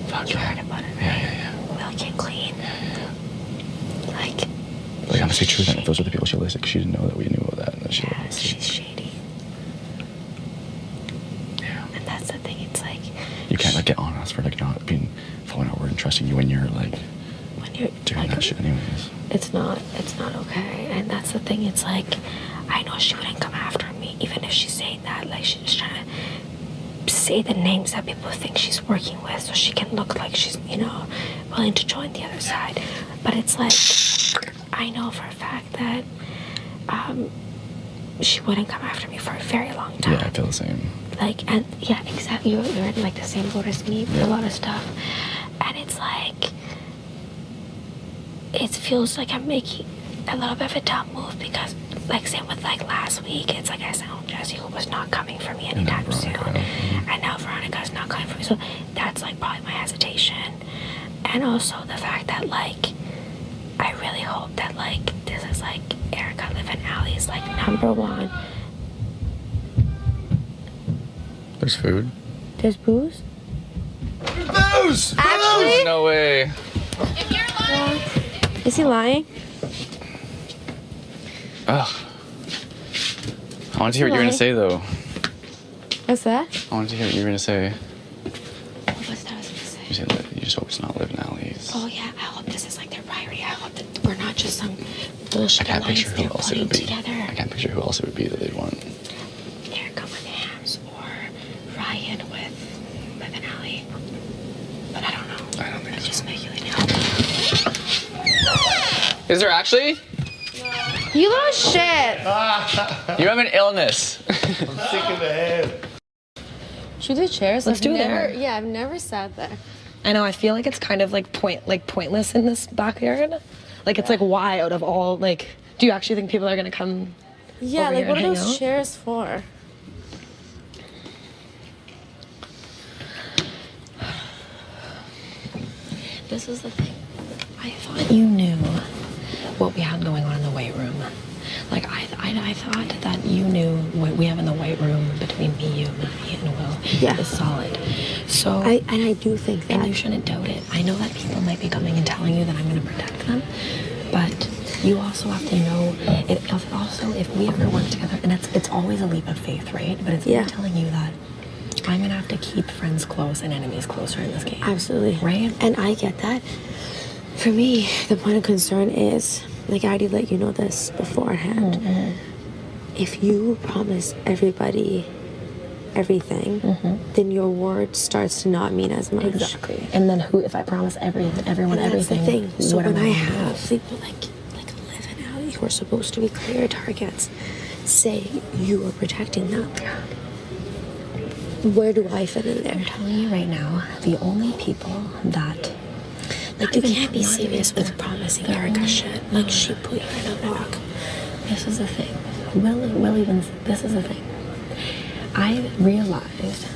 Fuck You yeah. heard about it, right? Yeah. Will King Clean. Like. Like honestly, true. Then if those were the people she listed, she didn't know that we knew about that, and that she. Yeah, she's shady. Yeah. And that's the thing. It's like. You can't like get on us for like not being following our word and trusting you when you're like. When you're doing like, that shit anyways. It's not okay. And that's the thing. It's like, I know she wouldn't come after me, even if she's saying that. Like, she's just trying to say the names that people think she's working with so she can look like she's, you know, willing to join the other side. But it's like, I know for a fact that she wouldn't come after me for a very long time. Yeah, I feel the same. Like, and yeah, exactly. You're in like the same boat as me with a lot of stuff. And it's like, it feels like I'm making a little bit of a dumb move because, like, same with like last week, it's like I found Jesse who was not coming for me anytime soon, and now Veronica's not coming for me. So that's like probably my hesitation, and also the fact that like I really hope that like this is like Erica, Liv, and Allie's like #1. There's food. There's booze. Booze! Actually? No way. Is he lying? Ugh. I wanted to hear what you were gonna say though. What's that? I wanted to hear what you were gonna say. What's that I was gonna say? You said that you just hope it's not Liv and Allie's. Oh yeah, I hope this is like their priority. I hope that we're not just some bullshit I can't alliance picture who they're else it putting would be. together. I can't picture who else it would be that they'd want. Erica with Hams or Ryan with Liv and Allie. But I don't know. I don't think so. Just speculating. Is there actually? You little shit. You have an illness. I'm sick in the head. Should we do chairs? Let's I've do never, there. Yeah, I've never sat there. I know. I feel like it's kind of like pointless in this backyard. Like it's like why out of all like. Do you actually think people are gonna come? Yeah, over like here what and are hang those out? chairs for? This is the thing. I thought you knew what we had going on in the weight room. Like I thought that you knew what we have in the weight room between me, you, Maddie, and Will Yeah. is solid. So I do think that. and you shouldn't doubt it. I know that people might be coming and telling you that I'm going to protect them, but you also have to know. It also, if we ever work together, and it's always a leap of faith, right? But it's me telling you that I'm going to have to keep friends close and enemies closer in this game. Absolutely. Right? And I get that. For me, the point of concern is, like I already let you know this beforehand. If you promise everybody everything, then your word starts to not mean as much. Exactly. And then who? If I promise everyone And that's everything, the thing. So what when am I gonna have do? people like Liv and Allie who are supposed to be clear targets say you are protecting them, where do I fit in there? I'm telling you right now, the only people that Like, you can't be serious with promising Erica shit. Like, she put you in a lock. This is the thing. Will even. This is the thing. I realized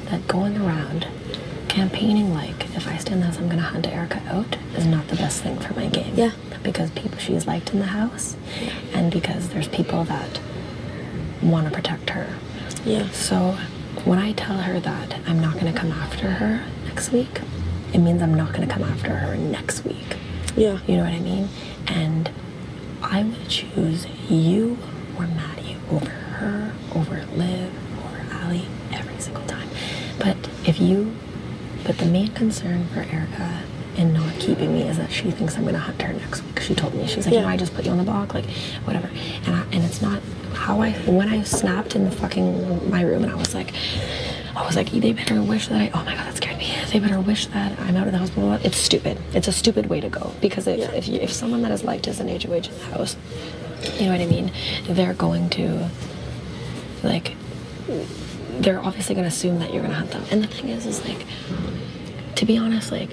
that going around campaigning like if I stand this, I'm gonna hunt Erica out is not the best thing for my game. Yeah. Because she is liked in the house, and because there's people that want to protect her. Yeah. So when I tell her that I'm not gonna come after her next week, it means I'm not gonna come after her next week. Yeah. You know what I mean? And I would choose you or Maddie over her, over Liv, over Allie every single time. But the main concern for Erica in not keeping me is that she thinks I'm gonna hunt her next week. She told me, she's like, you know, I just put you on the block, like, whatever. And it's not how when I snapped in the fucking my room and I was like, they better wish that oh my God, that scared me. They better wish that I'm out of the house, blah, blah, blah. It's stupid. It's a stupid way to go. Because if someone that is liked as an HOH in the house, you know what I mean? They're going to, like, they're obviously going to assume that you're going to hunt them. And the thing is like, to be honest, like,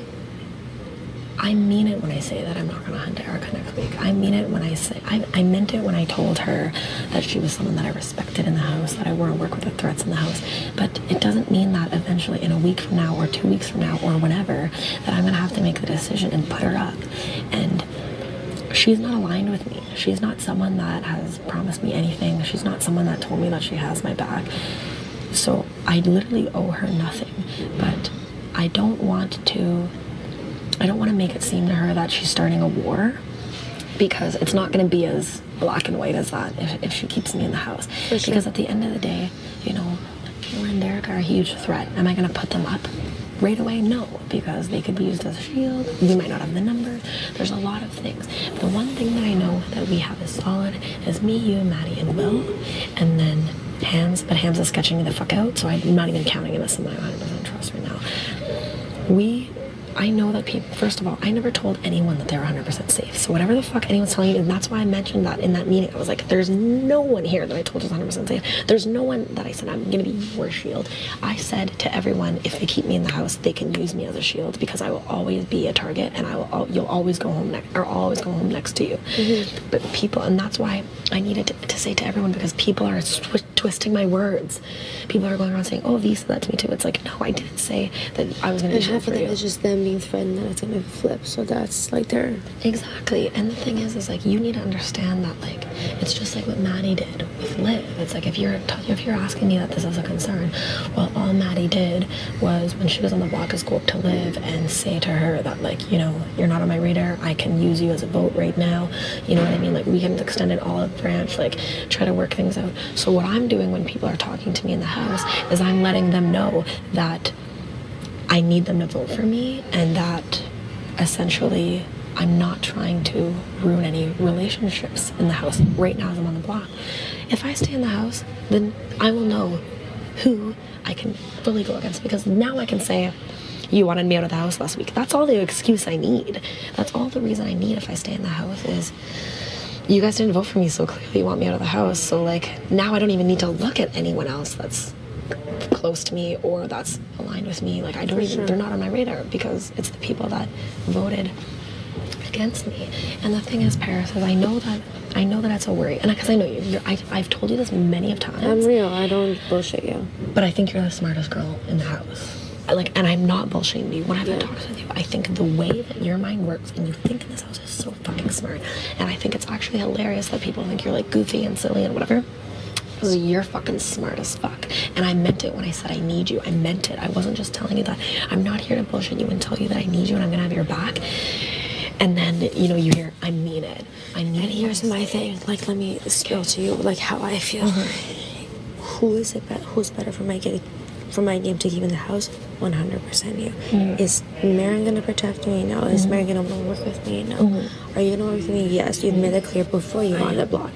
I mean it when I say that I'm not going to hunt Erica next week. I mean it when I say, I meant it when I told her that she was someone that I respected in the house, that I wouldn't work with the threats in the house. But it doesn't mean that eventually in a week from now or 2 weeks from now or whenever that I'm going to have to make the decision and put her up. And she's not aligned with me. She's not someone that has promised me anything. She's not someone that told me that she has my back. So I literally owe her nothing. But I don't want to make it seem to her that she's starting a war, because it's not going to be as black and white as that if she keeps me in the house. Sure. Because at the end of the day, you know, Kayla and Derek are a huge threat. Am I going to put them up right away? No, because they could be used as a shield. We might not have the numbers. There's a lot of things. The one thing that I know that we have is solid is me, you, Maddie, and Will, and then Hams. But Hams is sketching me the fuck out, so I'm not even counting him as someone I 100% trust right now. I know that people, first of all, I never told anyone that they were 100% safe. So whatever the fuck anyone's telling you, and that's why I mentioned that in that meeting. I was like, there's no one here that I told is 100% safe. There's no one that I said, I'm going to be your shield. I said to everyone, if they keep me in the house, they can use me as a shield, because I will always be a target, and you'll always go home next, or I'll always go home next to you. Mm-hmm. But people, and that's why I needed to say to everyone, because people are twisting my words. People are going around saying, oh, V said that to me too. It's like, no, I didn't say that I was going to be shield for you. It's just them being threatened that it's gonna flip, so that's like their exactly. And the thing is like, you need to understand that, like, it's just like what Maddie did with Liv. It's like, if you're asking me that this is a concern, well, all Maddie did was, when she was on the block, is go up to Liv and say to her that, like, you know, you're not on my radar, I can use you as a vote right now, you know what I mean? Like, we can extend an olive branch, like, try to work things out. So what I'm doing when people are talking to me in the house is I'm letting them know that I need them to vote for me, and that essentially I'm not trying to ruin any relationships in the house right now as I'm on the block. If I stay in the house, then I will know who I can fully go against, because now I can say, you wanted me out of the house last week. That's all the excuse I need. That's all the reason I need if I stay in the house is, you guys didn't vote for me, so clearly you want me out of the house. So like, now I don't even need to look at anyone else that's close to me or that's aligned with me. Like, I don't even, they're not on my radar, because it's the people that voted against me. And the thing is, Paris, is I know that it's a worry, and because I know you, I've told you this many of times. I'm real. I don't bullshit you. But I think you're the smartest girl in the house. And I'm not bullshitting you. When I've been talking with you, I think the way that your mind works and you think in this house is so fucking smart. And I think it's actually hilarious that people think you're like goofy and silly and whatever. Because you're fucking smart as fuck. And I meant it when I said I need you. I meant it. I wasn't just telling you that. I'm not here to bullshit you and tell you that I need you and I'm gonna have your back. And then, you hear, I mean it. I need it. And here's my thing. Like, let me spill to you, like, how I feel. Who's better for my game to keep in the house? 100% you. Is Maren gonna protect me? No. Is Maren gonna work with me? No. Are you gonna work with me? Yes. You've made it clear before you were on the block.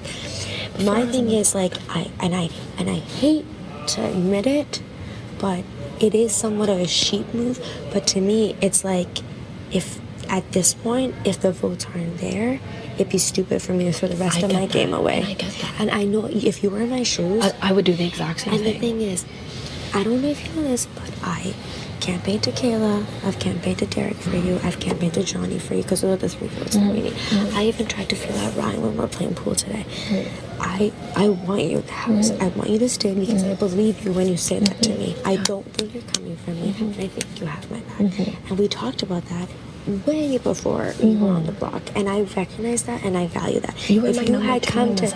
My thing is, like, I hate to admit it, but it is somewhat of a sheep move. But to me, it's like, if at this point, if the votes aren't there, it'd be stupid for me to throw the rest of my game away. And I get that. And I know if you were in my shoes, I would do the exact same thing. And the thing is, I don't know if you know this, but I campaigned to Kayla, I've campaigned to Derek for you, I've campaigned to Johnny for you, because those are the 3 votes that we need. I even tried to feel out Ryan when we're playing pool today. I want you in the house. I want you to stay, because I believe you when you say that to me. I don't think you're coming for me, and I think you have my back. And we talked about that way before you were on the block, and I recognize that and I value that. If you had come to,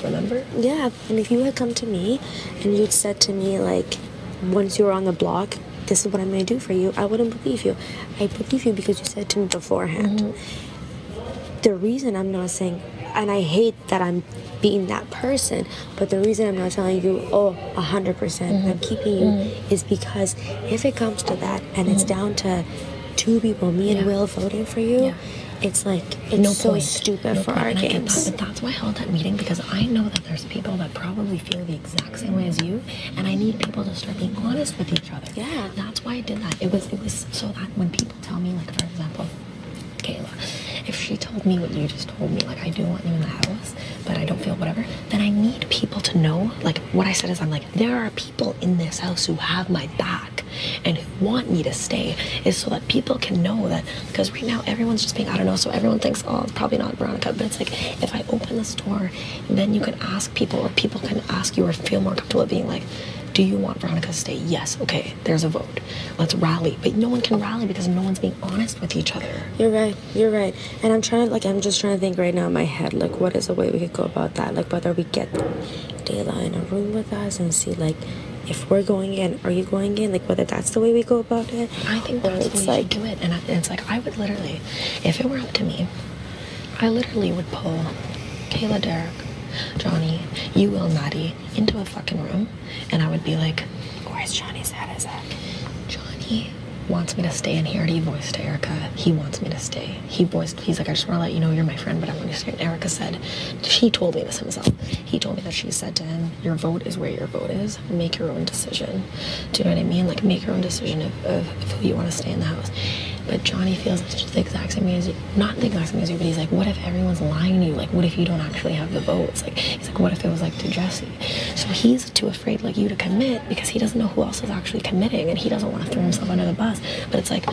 remember? Yeah, and if you had come to me and you'd said to me, like, once you were on the block, this is what I'm going to do for you, I wouldn't believe you. I believe you because you said it to me beforehand. The reason I'm not saying, and I hate that I'm being that person, but the reason I'm not telling you, 100%, I'm keeping you, is because if it comes to that and it's down to 2 people, me and Will, voting for you, it's like, it's so stupid for our games. But that's why I held that meeting, because I know that there's people that probably feel the exact same way as you, and I need people to start being honest with each other. Yeah. That's why I did that. It was so that when people tell me, like, for example, Kayla, if she told me what you just told me, like, I do want you in the house, but I don't feel whatever, then I need people to know, like, what I said is, I'm like, there are people in this house who have my back and who want me to stay, is so that people can know that, because right now everyone's just being, I don't know, so everyone thinks, it's probably not Veronica, but it's like, if I open the store, then you can ask people, or people can ask you or feel more comfortable being like, do you want Veronica to stay? Yes. Okay, there's a vote. Let's rally. But no one can rally because no one's being honest with each other. You're right. And I'm just trying to think right now in my head, like, what is a way we could go about that? Like, whether we get Dayla in a room with us and see, like, if we're going in, are you going in? Like, whether that's the way we go about it. I think that's the way you should do it. And it's like, I would literally, if it were up to me, I literally would pull Kayla, Derek, Johnny, you, Will, Maddie into a fucking room, and I would be like, where's Johnny's head is at? Johnny wants me to stay in here, and he voiced to Erica, he wants me to stay. He's like, I just want to let you know you're my friend, but I want you to stay. And Erica said, she told me this himself. He told me that she said to him, your vote is where your vote is. Make your own decision. Do you know what I mean? Like, make your own decision of who you want to stay in the house. But Johnny feels it's just the exact same as you. Not the exact same as you, but he's like, what if everyone's lying to you? Like, what if you don't actually have the votes? Like, he's like, what if it was like to Jesse? So he's too afraid, like, you to commit, because he doesn't know who else is actually committing, and he doesn't want to throw himself under the bus. But it's like,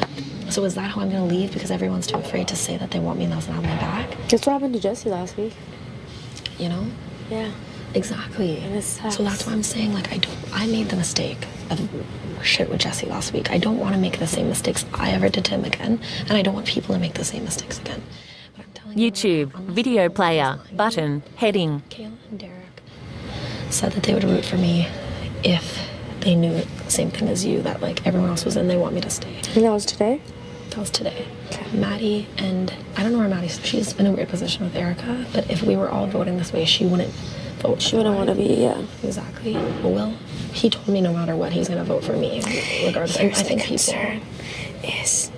so is that how I'm going to leave? Because everyone's too afraid to say that they want me and that's not my back? That's what happened to Jesse last week. You know? Yeah. Exactly. And it sucks. So that's why I'm saying, like, I made the mistake of shit with Jesse last week. I don't want to make the same mistakes I ever did to him again, and I don't want people to make the same mistakes again. But I'm telling you, YouTube, video player, button, heading. Kayla and Derek said that they would root for me if they knew the same thing as you, that, like, everyone else was in, they want me to stay. And that was today? That was today. Maddie, and I don't know where Maddie's, she's in a weird position with Erica, but if we were all voting this way, she wouldn't vote. She wouldn't want to be, yeah. Exactly. Will he told me no matter what, he's going to vote for me, regardless. Here's I think the concern is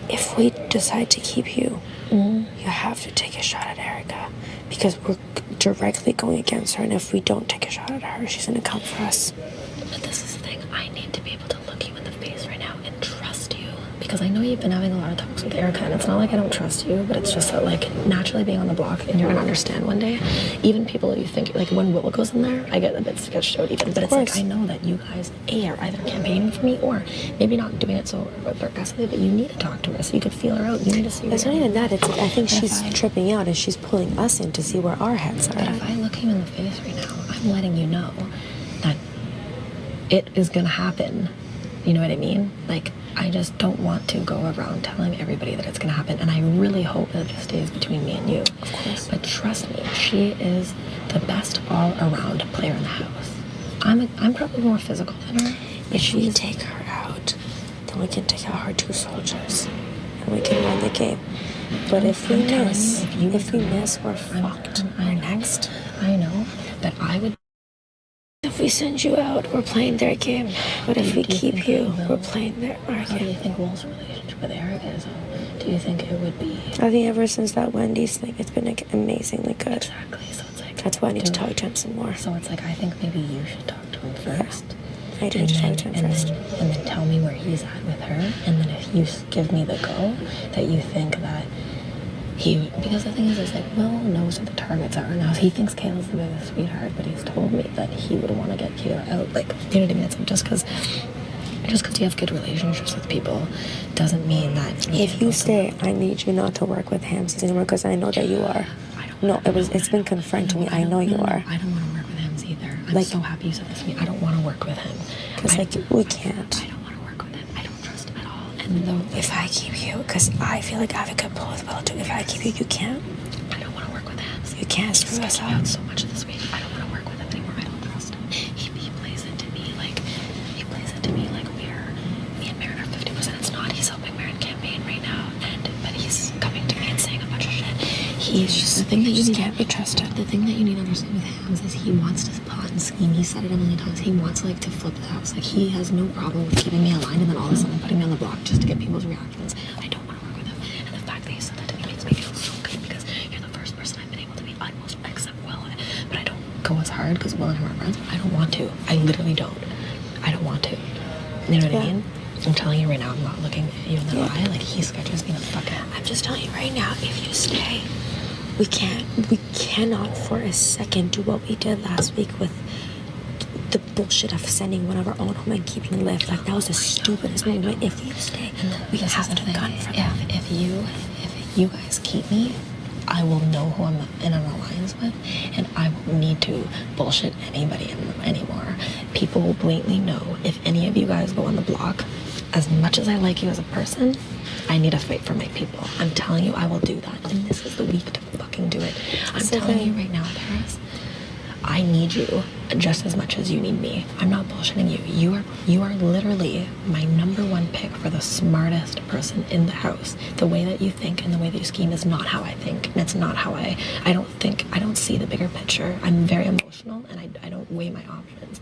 if we decide to keep you, you have to take a shot at Erica because we're directly going against her, and if we don't take a shot at her, she's going to come for us. But this is the thing. I need to be able to look you in the face right now and trust you. Because I know you've been having a lot of talks with Erica, and it's not like I don't trust you, but it's just that, like, naturally being on the block, and you're going to understand one day, even people you think, like, when Will goes in there, I get a bit sketched out even. But it's like, I know that you guys, are either campaigning for me, or maybe not doing it so aggressively, but you need to talk to her so you could feel her out. You need to see It's not even that. It's like, I think she's tripping out, and she's pulling us in to see where our heads are. But if I look you in the face right now, I'm letting you know that it is going to happen. You know what I mean? Like, I just don't want to go around telling everybody that it's going to happen. And I really hope that it just stays between me and you. Of course. But trust me, she is the best all-around player in the house. I'm probably more physical than her. If we take her out, then we can take out her 2 soldiers. And we can win the game. But if we miss, we're fucked. We're next. I know, but I would... If we send you out, we're playing their game. But if we keep you, we're playing our How do you game. think Will's relationship with Erica is? Do you think it would be... I think ever since that Wendy's thing, it's been like amazingly good. Exactly, so it's like... That's why I need to talk to him some more. So it's like, I think maybe you should talk to him first. I do need to talk to him first. And then tell me where he's at with her. And then if you give me the go, that you think that because the thing is like, Will knows who the targets are now. He thinks Kayla's the biggest sweetheart, but he's told me that he would want to get Kayla out. Like, you know what I mean? It's like just because you have good relationships with people doesn't mean that... If you stay, I need you not to work with Hamsies anymore because I know that you are. It's been confirmed to me. I know you are. I don't want to work with him either. I'm so happy you said this to me. I don't want to work with him. Because, we can't. I don't want to work with him. I don't trust him at all. And if I keep you, because I feel like I have a good pull with Will too. If I keep you, you can't. I don't want to work with him. You can't screw us out. So much this week. I don't want to work with him anymore. I don't trust him. He plays it to me like me and Marin are 50%. It's not. He's helping Marin campaign right now, but he's coming to me and saying a bunch of shit. He's just the thing that you can't be trusted. The thing that you need to understand with Hams is he wants to plot and scheme. He said it a million times. He wants like to flip the house. Like he has no problem with keeping me aligned and then all of a sudden putting me on the block just to get people's reactions. I don't want to work with him. And the fact that he said that to me makes me feel so good because you're the first person I've been able to be utmost except Will. But I don't go as hard because Will and him are friends. I don't want to. I literally don't. I don't want to. You know what I mean? I'm telling you right now, I'm not looking at you in the eye. Like he schedules me the fuck out. I'm just telling you right now, if you stay, we cannot for a second do what we did last week with the bullshit of sending one of our own home and keeping Liv. Like that was the stupidest movement. If you stay, we have to gun for them. If you guys keep me, I will know who I'm in an alliance with, and I won't need to bullshit anybody anymore. People will blatantly know if any of you guys go on the block. As much as I like you as a person, I need to fight for my people. I'm telling you, I will do that. And this is the week to fucking do it. I'm telling you right now, Paris, I need you just as much as you need me. I'm not bullshitting you. You are literally my #1 pick for the smartest person in the house. The way that you think and the way that you scheme is not how I think. And it's not how I don't see the bigger picture. I'm very emotional and I don't weigh my options.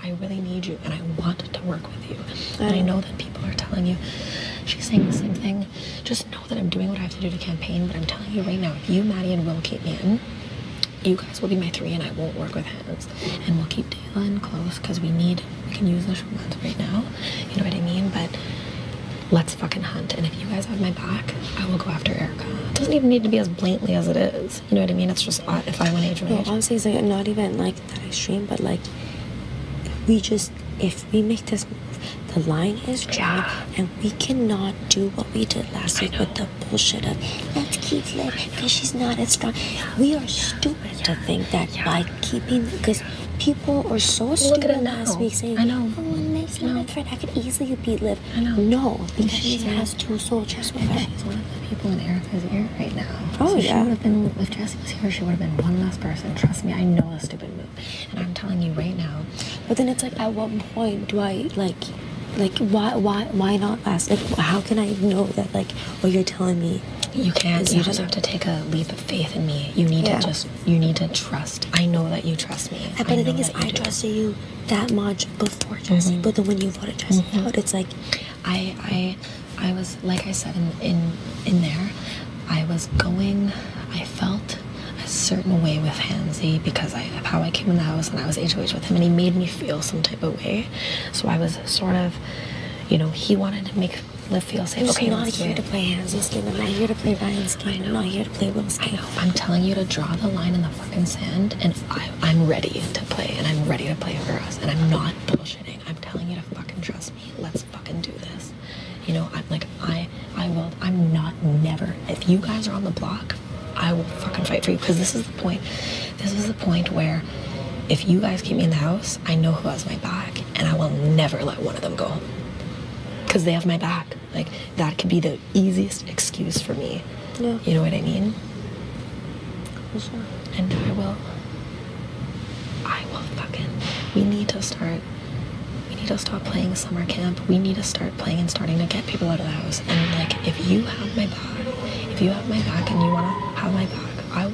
I really need you and I want to work with you. And I know that people are telling you, she's saying the same thing. Just know that I'm doing what I have to do to campaign, but I'm telling you right now, if you, Maddie, and Will keep me in, you guys will be my 3 and I won't work with Hans. And we'll keep Dayla in close because we can use the romance right now. You know what I mean? But let's fucking hunt. And if you guys have my back, I will go after Erica. It doesn't even need to be as blatantly as it is. You know what I mean? It's just if I win HOH. No, honestly, it's like not even like that extreme, but like if we make this move, the line is drawn, and we cannot do what we did last week with the bullshit of let's keep Liv because she's not as strong. We are stupid to think that by keeping, because people are so stupid last week saying, I know. Oh, nice little friend, I could easily beat Liv. I know. No, because she has 2 soldiers with her. She's one of the people in Erica's ear right now. Oh, so yeah. She would have been, if Jessie was here, she would have been one less person. Trust me, I know a stupid move. And I'm telling you right now. But then it's like, at what point do I, like, Like, why not last? Like, how can I know that, like, what you're telling me? You can't. You just have to take a leap of faith in me. You need you need to trust. I know that you trust me. But the thing is, I trusted you that much before Jesse. But then when you voted Jesse out, it's like, I was, like I said in there, I felt a certain way with Hansy because of how I came in the house and I was HOH with him and he made me feel some type of way. So I was sort of, you know, he wanted to make Liv feel safe. I'm not here to play Hansy's game. I'm not here to play Ryan's game. I'm not here to play Will's game. I know. I'm telling you to draw the line in the fucking sand and I'm ready to play and I'm ready to play for us and I'm not bullshitting. I'm telling you to fucking trust me. Let's fucking do this. You know, I'm like, I'm not never. If you guys are on the block, I will fucking fight for you because this is the point. This is the point where if you guys keep me in the house, I know who has my back and I will never let one of them go home. Because they have my back. Like, that could be the easiest excuse for me. Yeah. You know what I mean? For sure. And I will fucking, we need to stop playing summer camp. We need to start playing and starting to get people out of the house. And like, if you have my back and you want to have my back,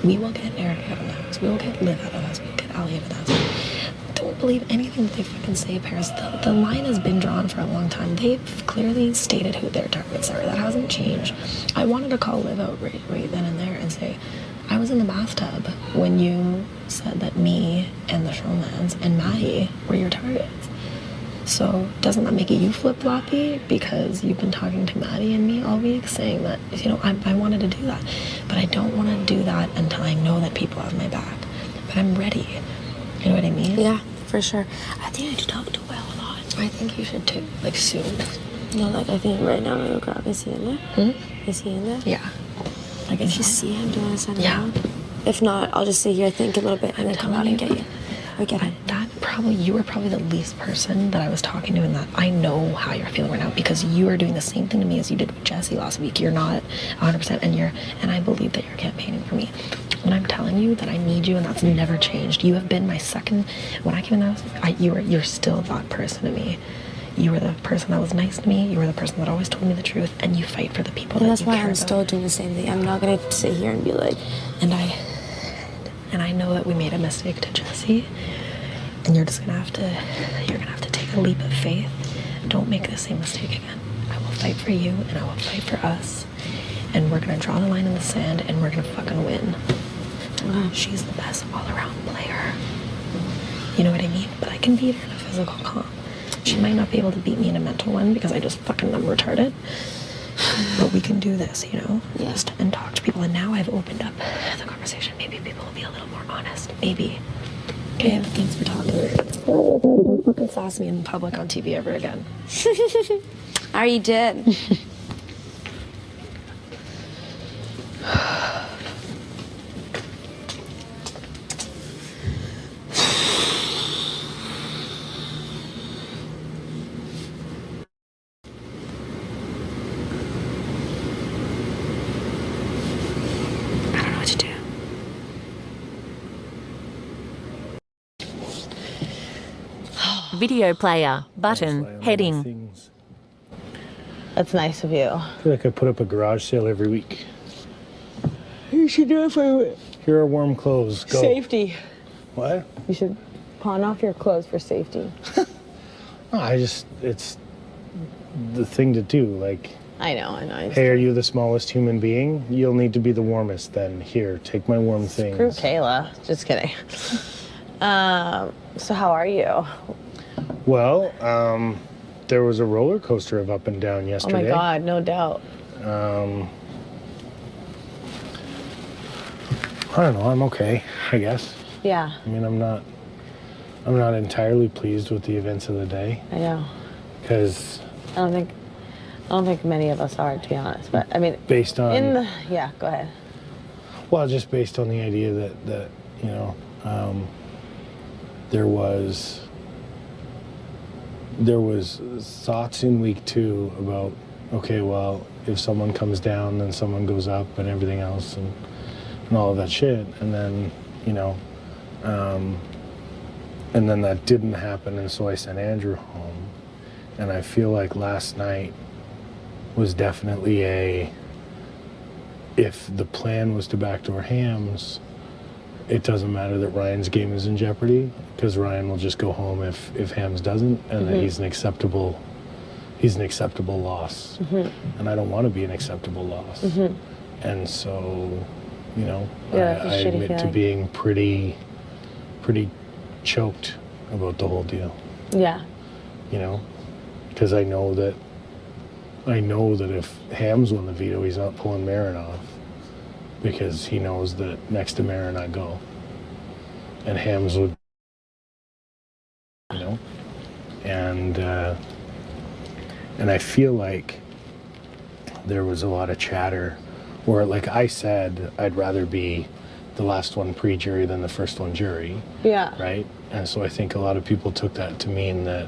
we will get Eric out of the house. We will get Liv out of the house. We will get Ali out of the house. Don't believe anything that they fucking say, Paris. The line has been drawn for a long time. They've clearly stated who their targets are. That hasn't changed. I wanted to call Liv out right then and there and say, I was in the bathtub when you said that me and the Showmans and Maddie were your targets. So doesn't that make you flip-floppy because you've been talking to Maddie and me all week saying that, you know, I wanted to do that. But I don't want to do that until I know that people have my back. But I'm ready. You know what I mean? Yeah, for sure. I think I need to talk to Will a lot. I think you should too, like soon. No, like I think right now I'm gonna grab. Is he in there? Is he in there? Yeah. Like if you see him, do you want to send him Yeah. out? If not, I'll just sit here, think a little bit, and then come out and get you. Or get him. You were probably the least person that I was talking to in that. I know how you're feeling right now because you are doing the same thing to me as you did with Jesse last week. You're not 100% and I believe that you're campaigning for me. When I'm telling you that I need you and that's never changed. You have been my second, when I came in the house, you're still that person to me. You were the person that was nice to me. You were the person that always told me the truth and you fight for the people And that that's you why care I'm about. still doing the same thing. I'm not gonna sit here and be like, And I know that we made a mistake to Jesse. And you're gonna have to take a leap of faith. Don't make the same mistake again. I will fight for you and I will fight for us. And we're gonna draw the line in the sand and we're gonna fucking win. She's the best all-around player. You know what I mean? But I can beat her in a physical comp. She might not be able to beat me in a mental one because I just fucking am retarded. But we can do this, you know? Yeah. Just and talk to people. And now I've opened up the conversation. Maybe people will be a little more honest. Maybe. Okay, thanks for talking. Don't fucking sass me in public on TV ever again. I already did. I don't know what to do. Video player. Button. Heading. That's nice of you. I feel like I put up a garage sale every week. You should do it for. Here are warm clothes. Go. Safety. What? You should pawn off your clothes for safety. No, it's the thing to do. Like, I know. hey, are you the smallest human being? You'll need to be the warmest then. Here, take my warm things. Screw Kayla. Just kidding. So how are you? Well, there was a roller coaster of up and down Oh yesterday. my God, no doubt. I don't know. I'm okay, I guess. Yeah, I mean, I'm not entirely pleased with the events of the day I know. because I don't think many of us are, to be honest. But I mean, based on yeah, go ahead. well, just based on the idea that you know, there was thoughts in week 2 about, okay, well, if someone comes down, then someone goes up and everything else and all of that shit. And then, you know, and then that didn't happen. And so I sent Andrew home. And I feel like last night was definitely if the plan was to backdoor Hams, it doesn't matter that Ryan's game is in jeopardy, because Ryan will just go home if Hams doesn't, and then he's an acceptable loss. And I don't want to be an acceptable loss. And so, you know, Yeah, I admit to being pretty choked about the whole deal. Yeah. You know, because I know that if Hams won the veto, he's not pulling Marin off, because he knows that next to Marin I go, and Hams would, you know, and I feel like there was a lot of chatter where, like I said, I'd rather be the last one pre-jury than the first one jury. Yeah. Right? And so I think a lot of people took that to mean that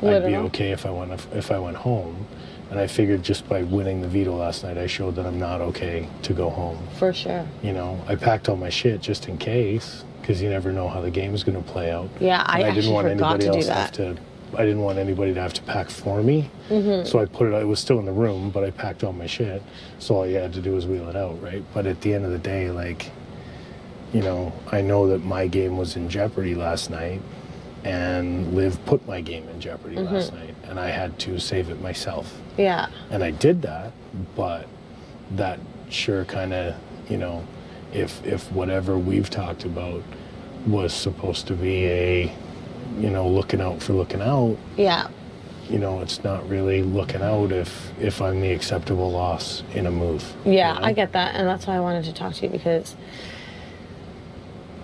I'd be okay if I went home. And I figured just by winning the veto last night, I showed that I'm not okay to go home. For sure. You know, I packed all my shit just in case, because you never know how the game's going to play out. Yeah, I didn't want forgot anybody to do else that. I didn't want anybody to have to pack for me. So I put it was still in the room, but I packed all my shit. So all you had to do was wheel it out, right? But at the end of the day, like, you know, I know that my game was in jeopardy last night, and Liv put my game in jeopardy last night, and I had to save it myself. Yeah. And I did that, but that sure kind of, you know, if whatever we've talked about was supposed to be a, you know, looking out for looking out, Yeah. you know, it's not really looking out if I'm the acceptable loss in a move. Yeah, you know? I get that, and that's why I wanted to talk to you,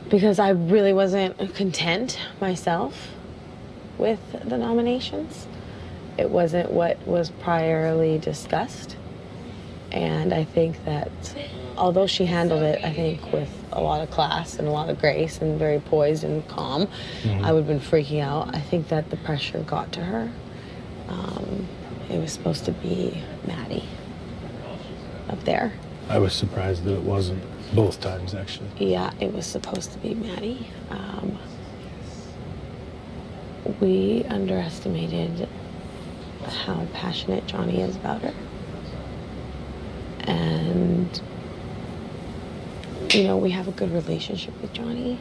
because I really wasn't content myself with the nominations. It wasn't what was priorly discussed, and I think that although she handled it, I think, with a lot of class and a lot of grace and very poised and calm, I would have been freaking out. I think that the pressure got to her. It was supposed to be Maddie up there. I was surprised that it wasn't both times, actually. Yeah, it was supposed to be Maddie. We underestimated how passionate Johnny is about her. And, you know, we have a good relationship with Johnny.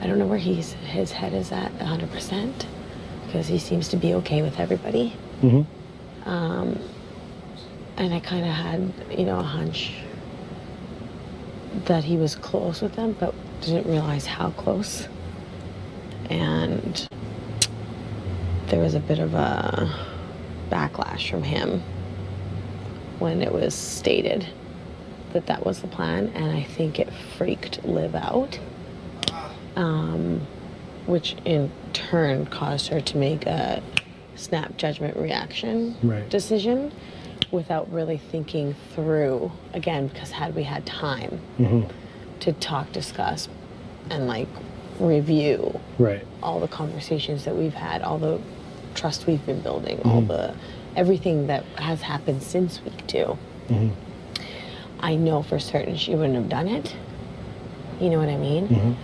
I don't know where his head is at 100%, because he seems to be okay with everybody. And I kind of had, you know, a hunch that he was close with them, but didn't realize how close. And there was a bit of a backlash from him when it was stated that that was the plan, and I think it freaked Liv out, which in turn caused her to make a snap judgment reaction decision without really thinking through, again, because had we had time to talk, discuss, and like review all the conversations that we've had, all the trust we've been building, all the everything that has happened since week 2. I know for certain she wouldn't have done it. You know what I mean?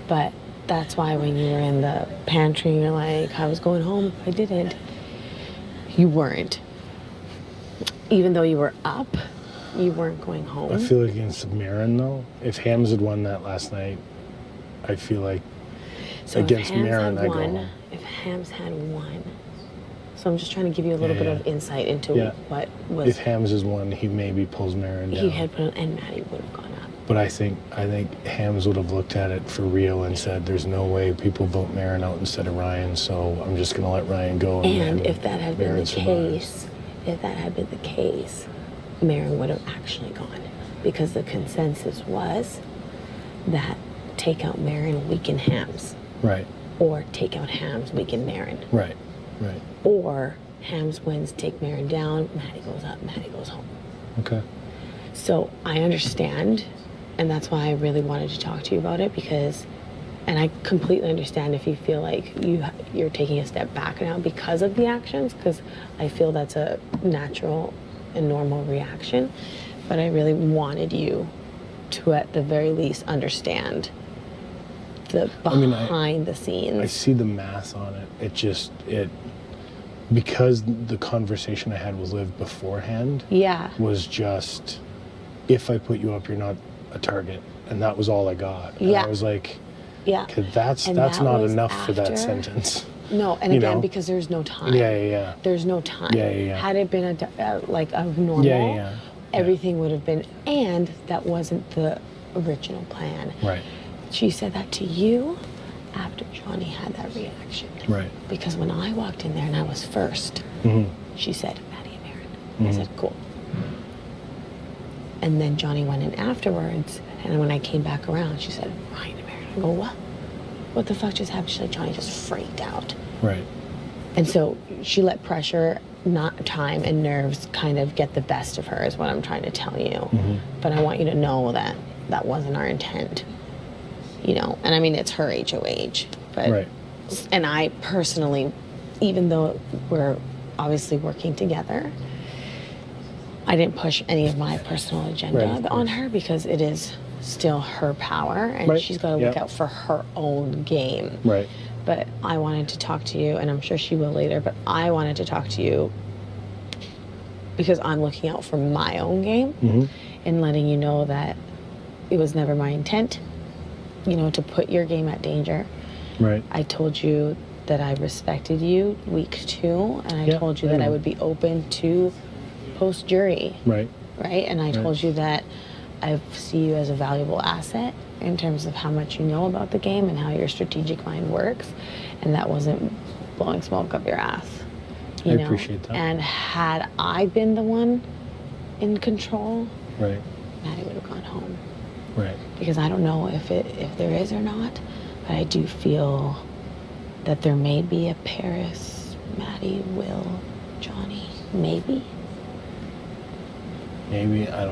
But that's why when you were in the pantry, you're like, I was going home if I didn't. You weren't. Even though you were up, you weren't going home. I feel like against Marin, though, if Hams had won that last night, I feel like against Marin, I go home. If Hams had won. So I'm just trying to give you a little bit of insight into what was. If Hams has won, he maybe pulls Marin down. He had put, and Maddie would have gone up. But I think Hams would have looked at it for real and said, "There's no way people vote Marin out instead of Ryan, so I'm just going to let Ryan go." And if that had been the case, Marin would have actually gone, because the consensus was that take out Marin, weaken Hams. Right. Or take out Hams, weaken Marin. Right. Or Hams wins, take Marin down, Maddie goes up, Maddie goes home. Okay. So I understand, and that's why I really wanted to talk to you about it, because, and I completely understand if you feel like you're taking a step back now because of the actions, because I feel that's a natural and normal reaction, but I really wanted you to at the very least understand the behind the scenes. I see the math on it. because the conversation I had with Liv beforehand Yeah. was just, if I put you up, you're not a target. And that was all I got. And Yeah. I was like, Yeah. okay, that's And not that was enough for that after- sentence. No, and You again, know? because there's no time. Yeah. There's no time. Yeah. Had it been like a normal, Yeah. everything would have been, and that wasn't the original plan. Right. She said that to you after Johnny had that reaction. Right. Because when I walked in there and I was first, Mm-hmm. she said, Maddie and Marin. I said, cool. And then Johnny went in afterwards, and when I came back around, she said, Ryan and Marin. I go, what? What the fuck just happened? She's like, Johnny just freaked out. Right. And so she let pressure, not time, and nerves kind of get the best of her, is what I'm trying to tell you. Mm-hmm. But I want you to know that that wasn't our intent. You know, and I mean, it's her HOH. But, Right. and I personally, even though we're obviously working together, I didn't push any of my personal agenda Right, of on course. her because it is still her power, and Right. she's got to look Yeah. out for her own game. Right. But I wanted to talk to you, and I'm sure she will later, but I wanted to talk to you because I'm looking out for my own game Mm-hmm. and letting you know that it was never my intent, you know, to put your game at danger. Right. I told you that I respected you week 2, and I Yeah, told you I that I know. would be open to post-jury, Right. right? And I told you that I see you as a valuable asset in terms of how much you know about the game and how your strategic mind works, and that wasn't blowing smoke up your ass. You I know? appreciate that. And had I been the one in control, Right. Maddie would have gone home. Right. Because I don't know if there is or not, but I do feel that there may be a Paris, Maddie, Will, Johnny, maybe. Maybe I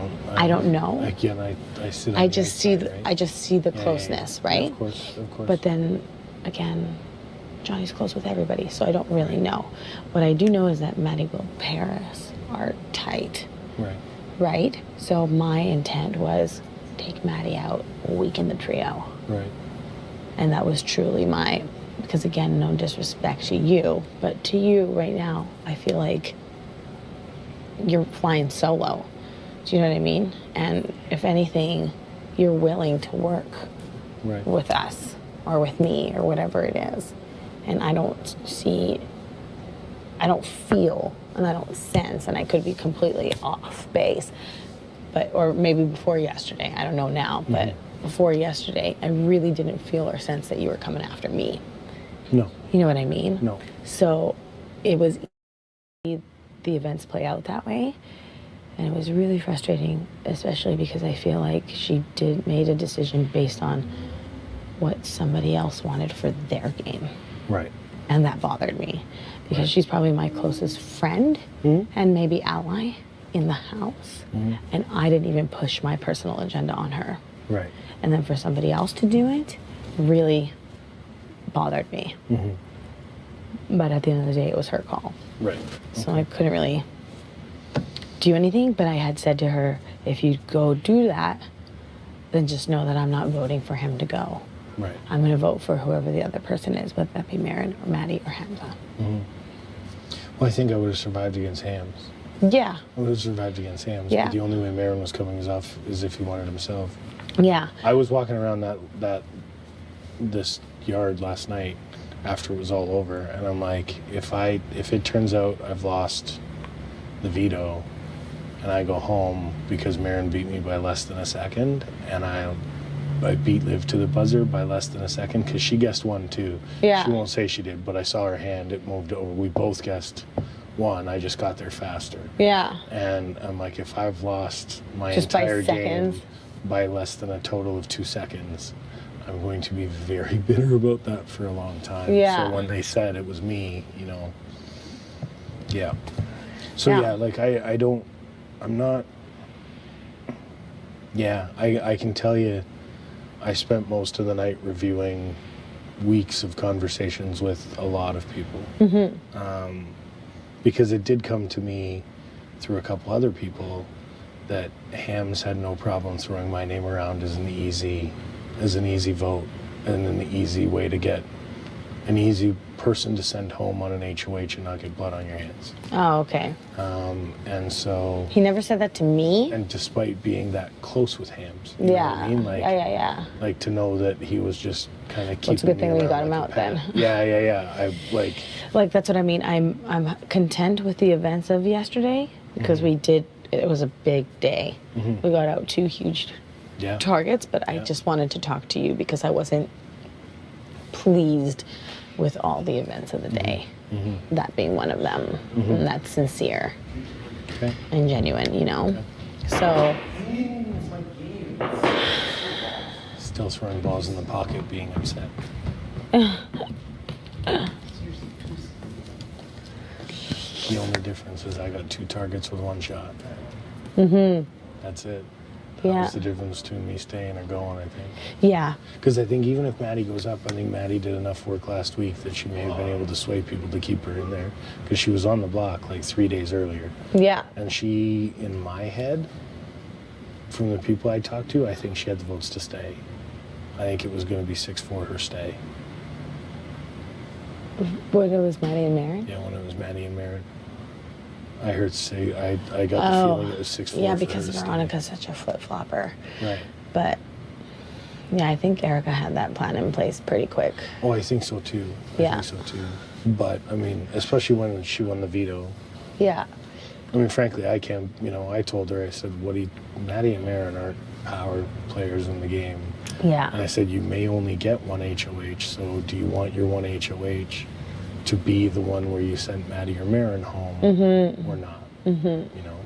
don't know. Again, I sit. On I the just see outside, the, right? I just see the Yeah, closeness, yeah. right? Of course. But then again, Johnny's close with everybody, so I don't really know. What I do know is that Maddie, Will, Paris are tight, Right. right? So my intent was take Maddie out, weaken the trio. Right. And that was truly because again, no disrespect to you, but to you right now, I feel like you're flying solo. Do you know what I mean? And if anything, you're willing to work Right. with us or with me or whatever it is. And I don't feel, and I don't sense, and I could be completely off base, or maybe before yesterday, I don't know now, but before yesterday, I really didn't feel or sense that you were coming after me. No. You know what I mean? No. So it was the events play out that way. And it was really frustrating, especially because I feel like she made a decision based on what somebody else wanted for their game. Right. And that bothered me because she's probably my closest friend and maybe ally in the house. And I didn't even push my personal agenda on her. Right. And then for somebody else to do it really bothered me. But at the end of the day, it was her call. Right. So I couldn't really do anything, but I had said to her, if you go do that, then just know that I'm not voting for him to go. Right. I'm going to vote for whoever the other person is, whether that be Marin or Maddie or Hamza. Well, I think I would have survived against Hams. Yeah, I would have survived against Hams. Yeah. But the only way Marin was coming is off is if he wanted himself. yeah, I was walking around this yard last night after it was all over, and I'm like, if it turns out I've lost the veto, and I go home because Marin beat me by less than a second, and I beat Liv to the buzzer by less than a second because she guessed 1 too. Yeah. She won't say she did, but I saw her hand. It moved over. We both guessed 1. I just got there faster. yeah. And I'm like, if I've lost my Just by entire game seconds. by less than a total of 2 seconds, I'm going to be very bitter about that for a long time. Yeah. So when they said it was me, yeah. So Yeah. yeah, like I'm not. Yeah, I can tell you, I spent most of the night reviewing weeks of conversations with a lot of people. Because it did come to me through a couple other people that Hams had no problem throwing my name around as an easy vote and an easy way to get an easy person to send home on an HOH and not get blood on your hands. Oh, okay. And so... He never said that to me? And despite being that close with Hams. You know what I mean? Like, yeah. Like, to know that he was just kind of keeping It's a good thing me we got around him like out a then. pet. Yeah. Like, that's what I mean. I'm content with the events of yesterday because it was a big day. We got out 2 huge targets, but I just wanted to talk to you because I wasn't pleased with all the events of the day. That being one of them. And that's sincere and genuine, you know? So... Still throwing balls in the pocket, being upset. The only difference is I got 2 targets with 1 shot. That's it. That was the difference between me staying or going, I think. Yeah. Because I think even if Maddie goes up, I think Maddie did enough work last week that she may have been able to sway people to keep her in there. Because she was on the block like 3 days earlier. Yeah. And she, in my head, from the people I talked to, I think she had the votes to stay. I think it was going to be 6-4 her stay. When it was Maddie and Marin? Yeah, when it was Maddie and Marin. I heard say, I got the feeling it was 6-4. Yeah, because Veronica's such a flip-flopper. Right. But, yeah, I think Erica had that plan in place pretty quick. Oh, I think so too. I think so too. But, I mean, especially when she won the veto. Yeah. I mean, frankly, I can't, I told her, I said, Maddie and Marin aren't power players in the game. Yeah. And I said, you may only get 1 HOH, so do you want your 1 HOH to be the one where you sent Maddie or Marin home or not? You know?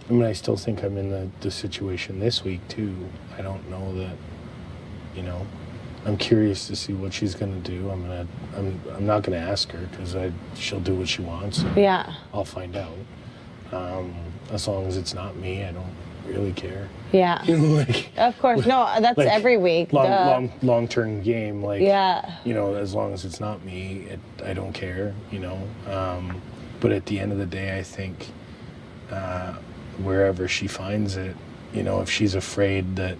I mean, I still think I'm in the situation this week, too. I don't know that, I'm curious to see what she's going to do. I'm not going to ask her because she'll do what she wants. Yeah. I'll find out. As long as it's not me, I don't really care. Yeah. Of course. No, that's like, every week. Long-term game. Like, yeah. As long as it's not me, I don't care, But at the end of the day, I think wherever she finds it, if she's afraid that...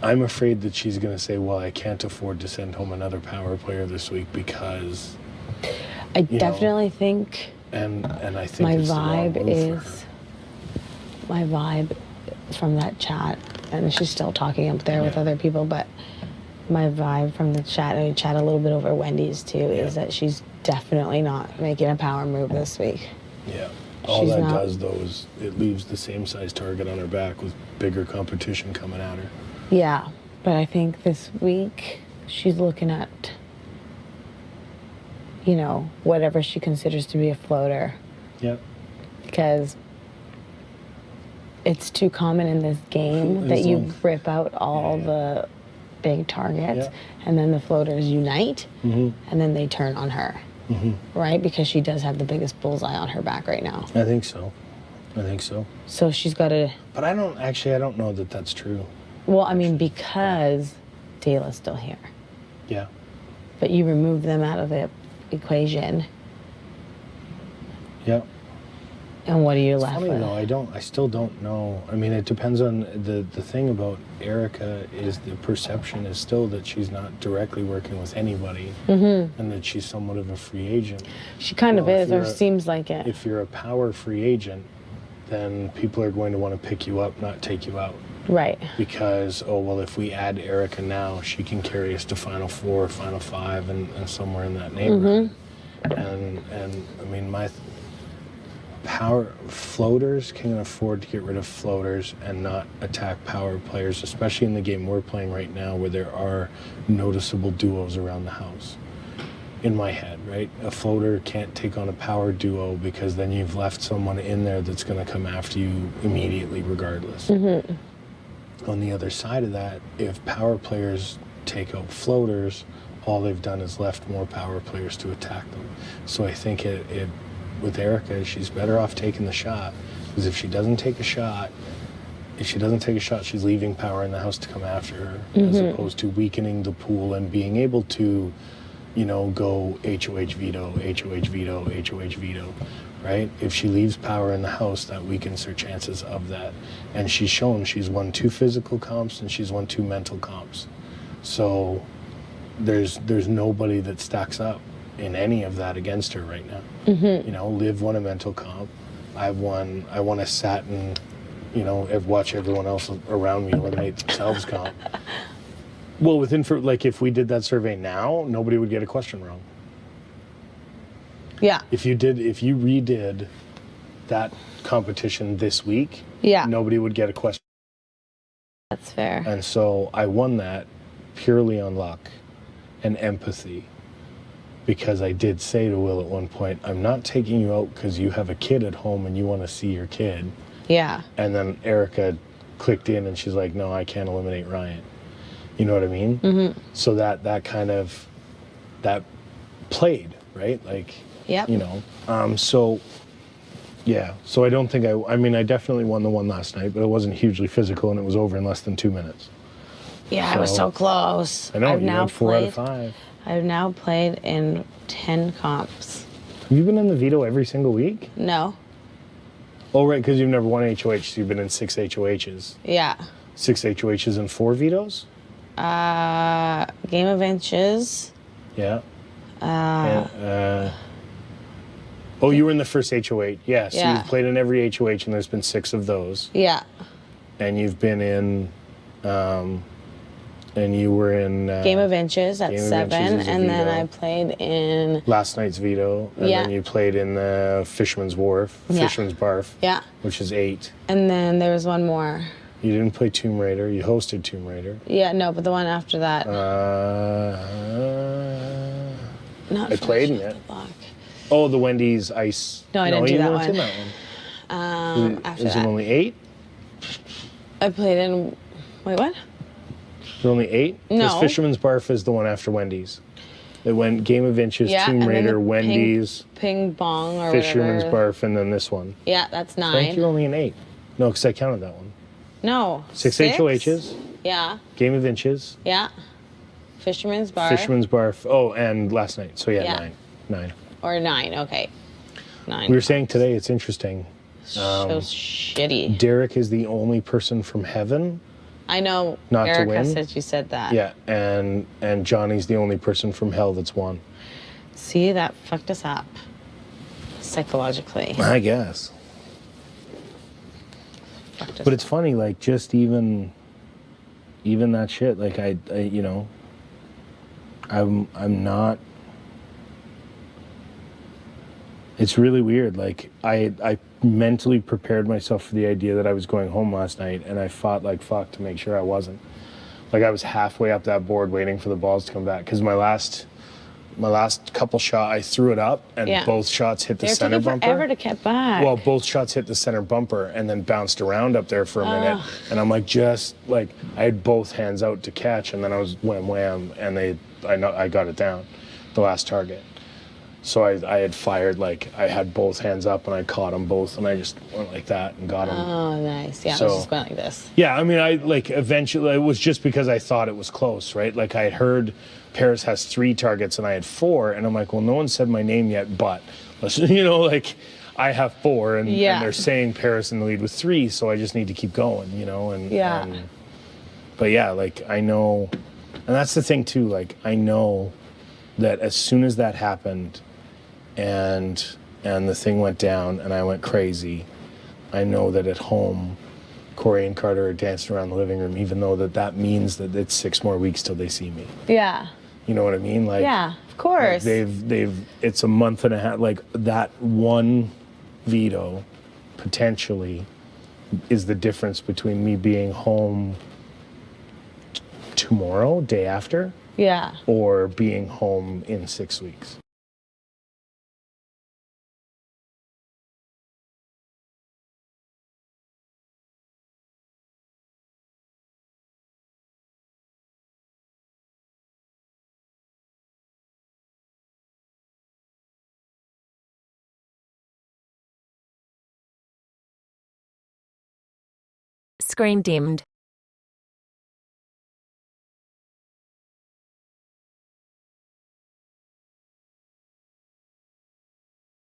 I'm afraid that she's going to say, well, I can't afford to send home another power player this week because... I definitely think... And I think my vibe is... My vibe from that chat, and she's still talking up there with other people, but my vibe from the chat, and we chat a little bit over Wendy's too, is that she's definitely not making a power move this week. Yeah. All that does, though, is it leaves the same size target on her back with bigger competition coming at her. Yeah, but I think this week she's looking at, whatever she considers to be a floater. Yep. Because it's too common in this game that you rip out all the big targets and then the floaters unite and then they turn on her. Right? Because she does have the biggest bullseye on her back right now. I think so. So she's got to... But I don't know that that's true. Well, I mean, because Dayla's still here. Yeah. But you remove them out of the equation. Yeah. And what are you left funny, with? Though, I still don't know. I mean, it depends on the thing about Erica is the perception is still that she's not directly working with anybody and that she's somewhat of a free agent. She kind of is, or seems like it. If you're a power free agent, then people are going to want to pick you up, not take you out. Right. Because, if we add Erica now, she can carry us to Final Four, Final Five, and somewhere in that neighborhood. And I mean, my power floaters can afford to get rid of floaters and not attack power players, especially in the game we're playing right now, where there are noticeable duos around the house. In my head, right? A floater can't take on a power duo because then you've left someone in there that's going to come after you immediately, regardless. On the other side of that, if power players take out floaters, all they've done is left more power players to attack them. So I think it with Erica, she's better off taking the shot, because if she doesn't take a shot, she's leaving power in the house to come after her, as opposed to weakening the pool and being able to, go HOH veto, HOH veto, HOH veto, right? If she leaves power in the house, that weakens her chances of that. And she's shown she's won 2 physical comps and she's won 2 mental comps. So there's nobody that stacks up in any of that against her right now. Mm-hmm. You know, Liv won a mental comp. I won a satin, you know, watch everyone else around me eliminate themselves comp. Well, like if we did that survey now, nobody would get a question wrong. Yeah. If you redid that competition this week, Yeah. nobody would get a question. That's fair. And so I won that purely on luck and empathy, because I did say to Will at one point, I'm not taking you out because you have a kid at home and you want to see your kid. Yeah. And then Erica clicked in and she's like, no, I can't eliminate Ryan. You know what I mean? Mm-hmm. So that kind of, that played, right? Like, Yep. you know, so yeah. So I don't think I mean, I definitely won the one last night, but it wasn't hugely physical and it was over in less than 2 minutes. Yeah, I was so close. I know, I've you now had 4 out of played- 5. I've now played in 10 comps. Have you been in the veto every single week? No. Oh, right, because you've never won HOH, so you've been in 6 HOHs. Yeah. 6 HOHs and 4 vetoes? Game of Inches. Yeah. Oh, you were in the first HOH. Yeah, so Yeah. you've played in every HOH, and there's been 6 of those. Yeah. And you've been in, and you were in... Game of Inches at Game of 7, Inches is a and then veto. I played in... Last night's veto, and Yeah. then you played in the Fisherman's Wharf, Yeah. Fisherman's Barf, Yeah. which is 8. And then there was one more. You didn't play Tomb Raider. You hosted Tomb Raider. Yeah, no, but the one after that. Not I played in it. Block. Oh, the Wendy's Ice. No, I didn't do you that weren't in one. that one. After Is that. it only 8? I played in... Wait, what? Is it only 8? No. Because Fisherman's Barf is the one after Wendy's. It went Game of Inches, Yeah, Tomb and then Raider, the Wendy's, Ping Bong or Fisherman's whatever. Barf, and then this one. Yeah, that's I think 9. you're only in 8. No, because I counted that one. No. 6 HOHs, Yeah. Game of Inches, Yeah. Fisherman's Bar. Fisherman's Barf. Oh, and last night. So yeah, Yeah. 9. Or 9, okay. 9. We were saying today, it's interesting. So shitty. Derek is the only person from heaven. I know Not to Erica win? said you said that. Yeah, and Johnny's the only person from hell that's won. See, that fucked us up. Psychologically. I guess. Fucked us But it's funny, like, just even that shit, like, I you know, I'm not, it's really weird. Like, I mentally prepared myself for the idea that I was going home last night, and I fought like fuck to make sure I wasn't. Like, I was halfway up that board waiting for the balls to come back, because my last couple shot, I threw it up, and Yeah. both shots hit the They're center taking bumper. forever to get back. Well, both shots hit the center bumper and then bounced around up there for a minute. And I'm like, I had both hands out to catch, and then I was wham, and I got it down, the last target. So I had fired, like, I had both hands up, and I caught them both, and I just went like that and got them. Oh, nice. Yeah, So- I was just going like this. Yeah, I mean, eventually, it was just because I thought it was close, right? Like, I had heard Paris has 3 targets and I had 4, and I'm like, well, no one said my name yet, but, listen, you know, like, I have 4, and they're saying Paris in the lead with 3, so I just need to keep going, you know? But yeah, like, I know, and that's the thing too, like, I know that as soon as that happened and the thing went down and I went crazy, I know that at home, Corey and Carter are dancing around the living room, even though that means that it's 6 more weeks till they see me. Yeah. You know what I mean? Like, Yeah, of course. like it's a month and a half, like, that one veto potentially is the difference between me being home tomorrow, day after, Yeah. or being home in 6 weeks. Screen dimmed.